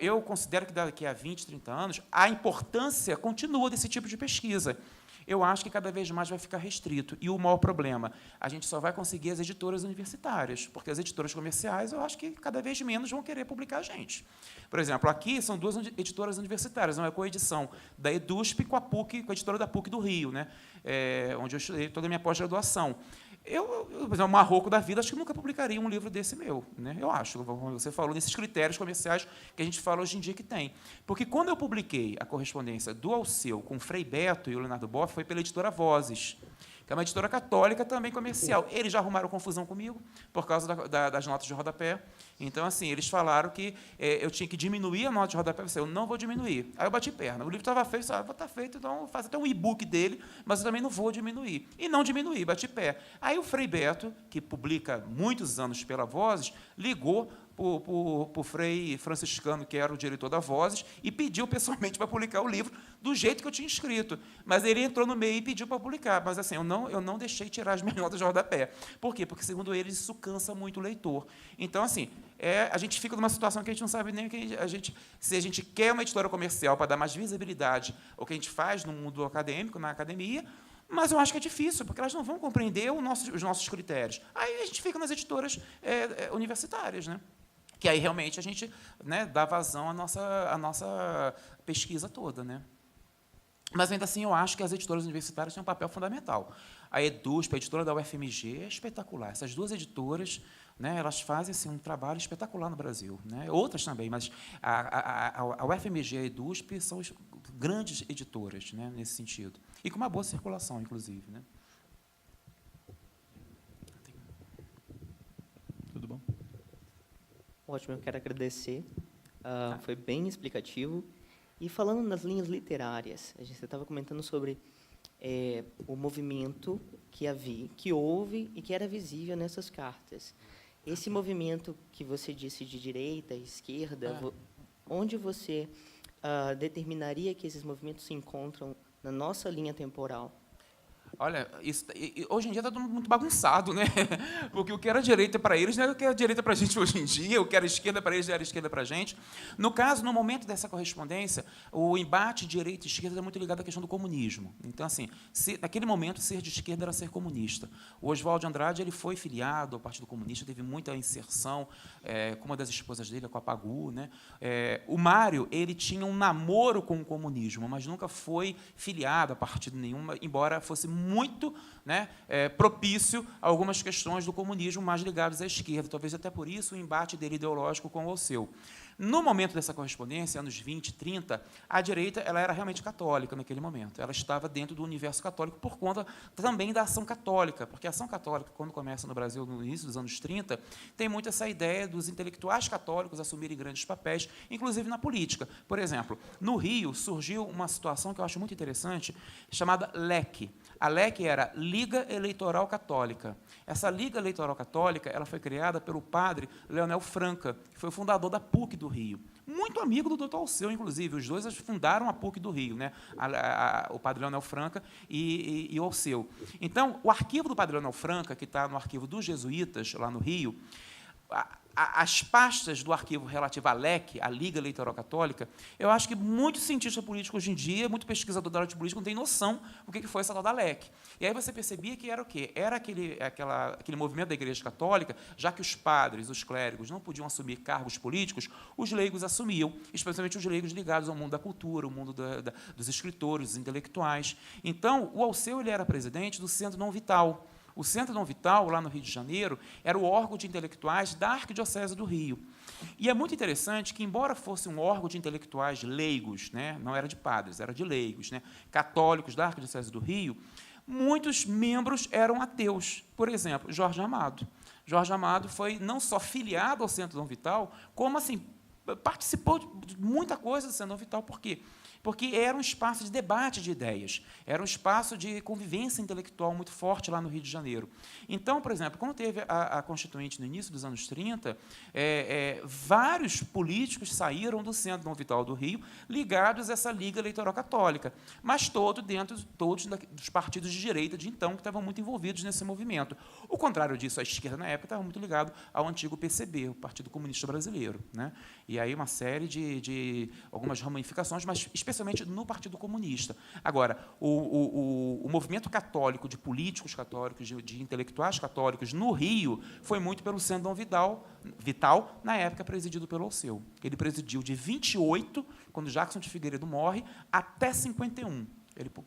Eu considero que daqui a 20, 30 anos, a importância continua desse tipo de pesquisa. Eu acho que cada vez mais vai ficar restrito. E o maior problema, a gente só vai conseguir as editoras universitárias, porque as editoras comerciais, eu acho que cada vez menos vão querer publicar a gente. Por exemplo, aqui são 2 editoras universitárias, uma coedição da EDUSP com a PUC, com a editora da PUC do Rio, né? Onde eu estudei toda a minha pós-graduação. Por exemplo, Marroco da vida, acho que nunca publicaria um livro desse meu, né? Eu acho. Você falou nesses critérios comerciais que a gente fala hoje em dia que tem. Porque quando eu publiquei a correspondência do Alceu com Frei Beto e o Leonardo Boff, foi pela editora Vozes, que é uma editora católica também comercial. Eles já arrumaram confusão comigo por causa das notas de rodapé. Então, assim, eles falaram que eu tinha que diminuir a nota de rodapé. Eu disse, eu não vou diminuir. Aí eu bati perna. O livro estava feito, eu disse, vou estar feito, então faz até um e-book dele, mas eu também não vou diminuir. E não diminuí, bati pé. Aí o Frei Beto, que publica muitos anos pela Vozes, ligou para o Frei franciscano, que era o diretor da Vozes, e pediu pessoalmente para publicar o livro do jeito que eu tinha escrito. Mas ele entrou no meio e pediu para publicar. Mas, assim, eu não deixei tirar as minhas notas de rodapé. Por quê? Porque, segundo eles, isso cansa muito o leitor. Então, assim, a gente fica numa situação que a gente não sabe nem se a gente quer uma editora comercial para dar mais visibilidade ao que a gente faz no mundo acadêmico, na academia, mas eu acho que é difícil, porque elas não vão compreender os nossos critérios. Aí a gente fica nas editoras universitárias, né? Que aí realmente a gente, né, dá vazão à nossa pesquisa toda, né? Mas, ainda assim, eu acho que as editoras universitárias têm um papel fundamental. A EDUSP, a editora da UFMG, é espetacular. Essas 2 editoras, né, elas fazem, assim, um trabalho espetacular no Brasil, né? Outras também, mas a UFMG e a EDUSP são grandes editoras, né, nesse sentido. E com uma boa circulação, inclusive, né? Tudo bom? Ótimo, eu quero agradecer. Foi bem explicativo. E falando nas linhas literárias, você estava comentando sobre o movimento que houve e que era visível nessas cartas. Esse movimento que você disse de direita, esquerda, onde você determinaria que esses movimentos se encontram na nossa linha temporal? Olha, hoje em dia está tudo muito bagunçado, né? Porque o que era direita para eles não é o que é direita para a gente hoje em dia, o que era esquerda para eles era esquerda para a gente. No caso, no momento dessa correspondência, o embate direita e esquerda é muito ligado à questão do comunismo. Então, assim, naquele momento, ser de esquerda era ser comunista. O Oswald de Andrade ele foi filiado ao Partido Comunista, teve muita inserção com uma das esposas dele, com a Pagu, né? O Mário ele tinha um namoro com o comunismo, mas nunca foi filiado a partido nenhum, embora fosse muito, né, propício a algumas questões do comunismo mais ligadas à esquerda. Talvez até por isso o embate dele ideológico com o Alceu. No momento dessa correspondência, anos 20, 30, a direita ela era realmente católica naquele momento. Ela estava dentro do universo católico por conta também da ação católica, porque a ação católica, quando começa no Brasil no início dos anos 30, tem muito essa ideia dos intelectuais católicos assumirem grandes papéis, inclusive na política. Por exemplo, no Rio surgiu uma situação que eu acho muito interessante, chamada LEC. A LEC era Liga Eleitoral Católica. Essa Liga Eleitoral Católica ela foi criada pelo padre Leonel Franca, que foi o fundador da PUC do Rio. Muito amigo do Dr. Alceu, inclusive. Os dois fundaram a PUC do Rio, né? O padre Leonel Franca e o Alceu. Então, o arquivo do padre Leonel Franca, que está no arquivo dos jesuítas, lá no Rio, as pastas do arquivo relativo à LEC, a Liga Eleitoral Católica, eu acho que muito cientista político hoje em dia, muito pesquisador da área de política, não tem noção do que foi essa tal da LEC. E aí você percebia que era o quê? Era aquele movimento da Igreja Católica, já que os padres, os clérigos, não podiam assumir cargos políticos, os leigos assumiam, especialmente os leigos ligados ao mundo da cultura, ao mundo dos escritores, dos intelectuais. Então, o Alceu ele era presidente do Centro Dom Vital. O Centro Dom Vital, lá no Rio de Janeiro, era o órgão de intelectuais da Arquidiocese do Rio. E é muito interessante que, embora fosse um órgão de intelectuais leigos, né, não era de padres, era de leigos, né, católicos da Arquidiocese do Rio, muitos membros eram ateus. Por exemplo, Jorge Amado. Jorge Amado foi não só filiado ao Centro Dom Vital, como assim, participou de muita coisa do Centro Dom Vital. Por quê? Porque era um espaço de debate de ideias, era um espaço de convivência intelectual muito forte lá no Rio de Janeiro. Então, por exemplo, quando teve a Constituinte no início dos anos 30, vários políticos saíram do Centro Dom Vital do Rio ligados a essa Liga Eleitoral Católica, mas todos dos partidos de direita de então, que estavam muito envolvidos nesse movimento. O contrário disso, a esquerda, na época, estava muito ligado ao antigo PCB, o Partido Comunista Brasileiro, né? E aí uma série de algumas ramificações, mas especialmente no Partido Comunista. Agora, o movimento católico, de políticos católicos, de intelectuais católicos no Rio, foi muito pelo Centro Dom Vital, na época presidido pelo Alceu. Ele presidiu de 28, quando Jackson de Figueiredo morre, até 51.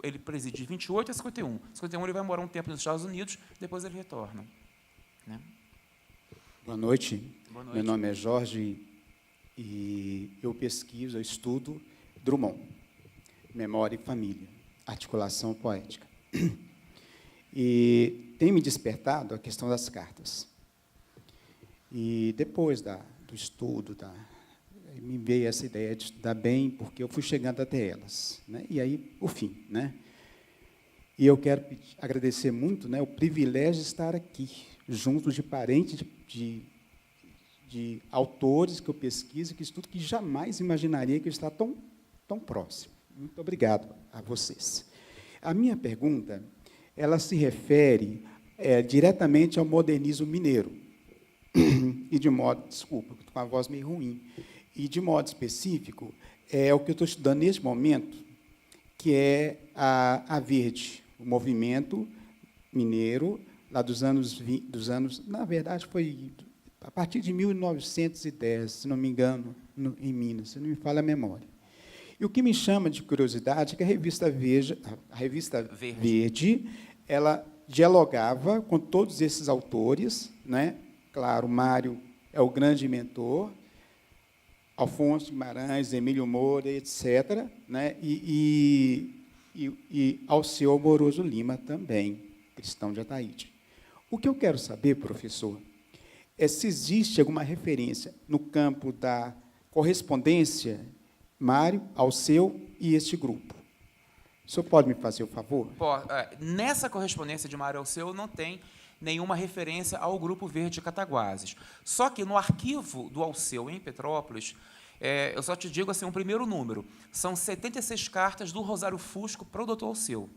Ele preside de 28 a 51. 51 ele vai morar um tempo nos Estados Unidos, depois ele retorna. Né? Boa noite. Boa noite. Meu nome é Jorge e eu pesquiso, eu estudo Drummond, Memória e Família, Articulação Poética. E tem me despertado a questão das cartas. E depois do estudo, me veio essa ideia de estudar bem, porque eu fui chegando até elas, né? E aí, por fim, né? E eu quero agradecer muito, né, o privilégio de estar aqui, junto de parentes de autores que eu pesquiso, que estudo, que jamais imaginaria que eu estar tão próximo. Muito obrigado a vocês. A minha pergunta, ela se refere diretamente ao modernismo mineiro. E de modo, desculpa, estou com a voz meio ruim, e de modo específico, é o que eu estou estudando neste momento, que é a Verde, o movimento mineiro, lá dos anos, na verdade, foi a partir de 1910, se não me engano, em Minas, se não me falha a memória. E o que me chama de curiosidade é que a revista Verde, ela dialogava com todos esses autores, né? Claro, Mário é o grande mentor, Alfonso Guimarães, Emílio Moura, etc., né? E Alceu Amoroso Lima também, cristão de Ataíde. O que eu quero saber, professor, é se existe alguma referência no campo da correspondência Mário, Alceu e este grupo. O senhor pode me fazer o favor? Nessa correspondência de Mário Alceu não tem nenhuma referência ao Grupo Verde de Cataguases. Só que no arquivo do Alceu, em Petrópolis, eu só te digo assim, um primeiro número, são 76 cartas do Rosário Fusco para o doutor Alceu.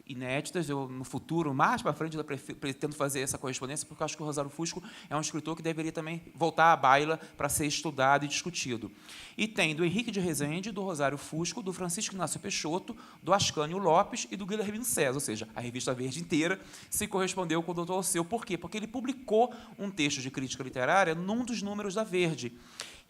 Inéditas, eu, no futuro, mais para frente, eu pretendo fazer essa correspondência, porque eu acho que o Rosário Fusco é um escritor que deveria também voltar à baila para ser estudado e discutido. E tem do Henrique de Rezende, do Rosário Fusco, do Francisco Inácio Peixoto, do Ascânio Lopes e do Guilhermino César, ou seja, a Revista Verde inteira se correspondeu com o doutor Alceu. Por quê? Porque ele publicou um texto de crítica literária num dos números da Verde.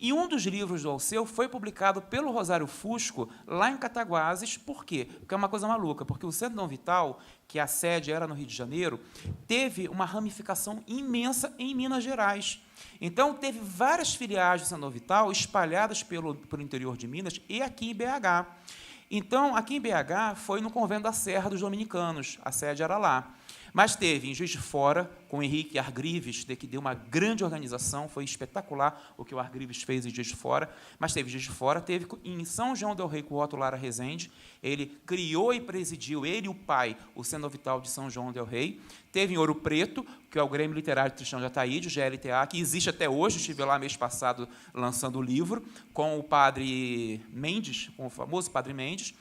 E um dos livros do Alceu foi publicado pelo Rosário Fusco, lá em Cataguases. Por quê? Porque é uma coisa maluca, porque o Centro Dom Vital, que a sede era no Rio de Janeiro, teve uma ramificação imensa em Minas Gerais. Então, teve várias filiais do Centro Dom Vital espalhadas pelo interior de Minas e aqui em BH. Então, aqui em BH, foi no Convento da Serra dos Dominicanos, a sede era lá. Mas teve em Juiz de Fora, com o Henrique Argrives, que deu uma grande organização, foi espetacular o que o Argrives fez em Juiz de Fora, mas teve em Juiz de Fora, teve em São João del Rei, com o Otto Lara Rezende, ele criou e presidiu, ele e o pai, o Centro Vital de São João del Rei, teve em Ouro Preto, que é o Grêmio Literário Tristão de Ataíde, o GLTA, que existe até hoje, estive lá mês passado lançando o livro, com o padre Mendes, com o famoso padre Mendes,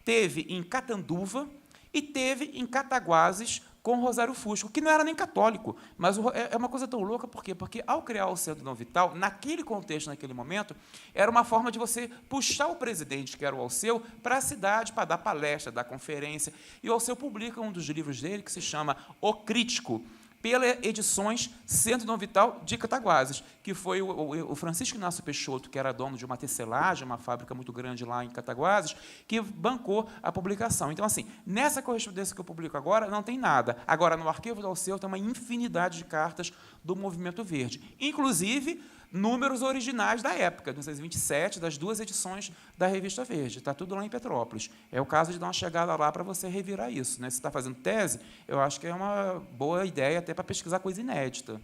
teve em Catanduva e teve em Cataguases, com Rosário Fusco, que não era nem católico, mas é uma coisa tão louca, por quê? Porque, ao criar o Centro Dom Vital, naquele contexto, naquele momento, era uma forma de você puxar o presidente, que era o Alceu, para a cidade, para dar palestra, dar conferência, e o Alceu publica um dos livros dele, que se chama O Crítico, pela Edições Centro Dom Vital de Cataguases, que foi o Francisco Inácio Peixoto, que era dono de uma tecelagem, uma fábrica muito grande lá em Cataguases, que bancou a publicação. Então, assim, nessa correspondência que eu publico agora, não tem nada. Agora, no arquivo do Alceu, tem uma infinidade de cartas do Movimento Verde, inclusive números originais da época, 1927, das duas edições da Revista Verde. Está tudo lá em Petrópolis. É o caso de dar uma chegada lá para você revirar isso, né? Se está fazendo tese, eu acho que é uma boa ideia até para pesquisar coisa inédita.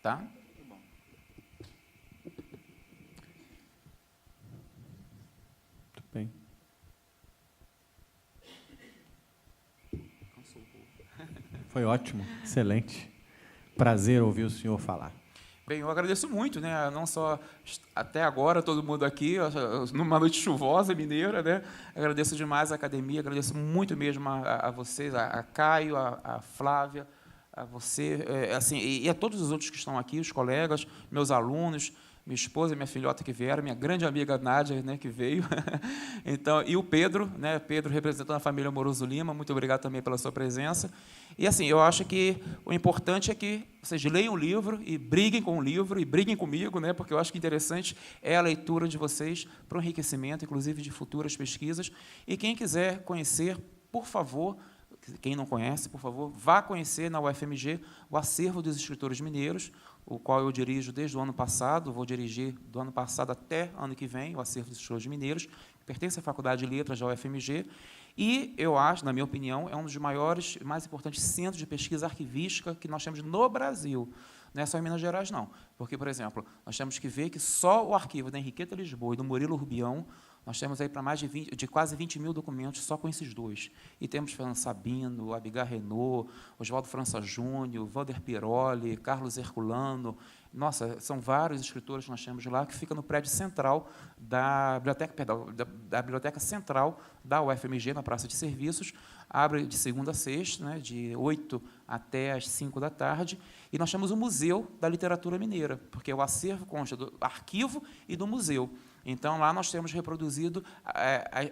Tá? Muito bom. Muito bem. Foi ótimo, excelente. Prazer ouvir o senhor falar. Bem, eu agradeço muito, né? Não só até agora todo mundo aqui, numa noite chuvosa mineira, né? Agradeço demais a academia, agradeço muito mesmo a vocês, a Caio, a Flávia, a você, assim, e a todos os outros que estão aqui, os colegas, meus alunos, minha esposa, minha filhota que vieram, minha grande amiga Nádia, né, que veio. Então, e o Pedro, né, Pedro representando a família Moroso Lima, muito obrigado também pela sua presença. E, assim, eu acho que o importante é que vocês leiam o livro e briguem com o livro e briguem comigo, né, porque eu acho que interessante é a leitura de vocês para o enriquecimento, inclusive, de futuras pesquisas. E quem quiser conhecer, por favor, quem não conhece, por favor, vá conhecer na UFMG o Acervo dos Escritores Mineiros, o qual eu dirijo desde o ano passado, vou dirigir do ano passado até ano que vem, o Acervo dos Escritores Mineiros, que pertence à Faculdade de Letras da UFMG, e eu acho, na minha opinião, é um dos maiores e mais importantes centros de pesquisa arquivística que nós temos no Brasil. Não é só em Minas Gerais, não. Porque, por exemplo, nós temos que ver que só o arquivo da Henriqueta Lisboa e do Murilo Rubião, nós temos aí para mais de quase 20 mil documentos só com esses dois. E temos Fernando Sabino, Abigail Renault, Oswaldo França Júnior, Walter Piroli, Carlos Herculano. Nossa, são vários escritores que nós temos lá, que fica no prédio central da Biblioteca Central da UFMG, na Praça de Serviços. Abre de segunda a sexta, né, de 8 até as 5 da tarde. E nós temos o Museu da Literatura Mineira, porque o acervo consta do arquivo e do museu. Então, lá nós temos reproduzido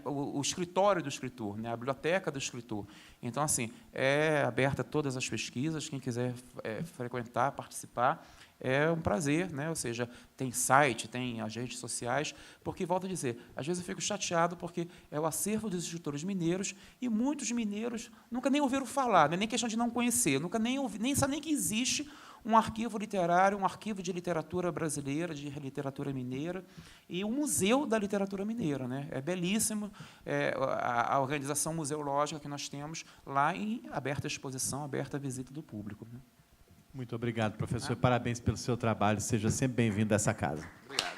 o escritório do escritor, né, a biblioteca do escritor. Então, assim, é aberta a todas as pesquisas, quem quiser frequentar, participar, é um prazer, né? Ou seja, tem site, tem as redes sociais, porque, volto a dizer, às vezes eu fico chateado porque é o acervo dos escritores mineiros e muitos mineiros nunca nem ouviram falar, não é nem questão de não conhecer, nunca nem sabem nem que existe um arquivo literário, um arquivo de literatura brasileira, de literatura mineira, e o Museu da Literatura Mineira, né? É belíssimo a organização museológica que nós temos lá em aberta exposição, aberta à visita do público, né? Muito obrigado, professor. Parabéns pelo seu trabalho. Seja sempre bem-vindo a essa casa. Obrigado.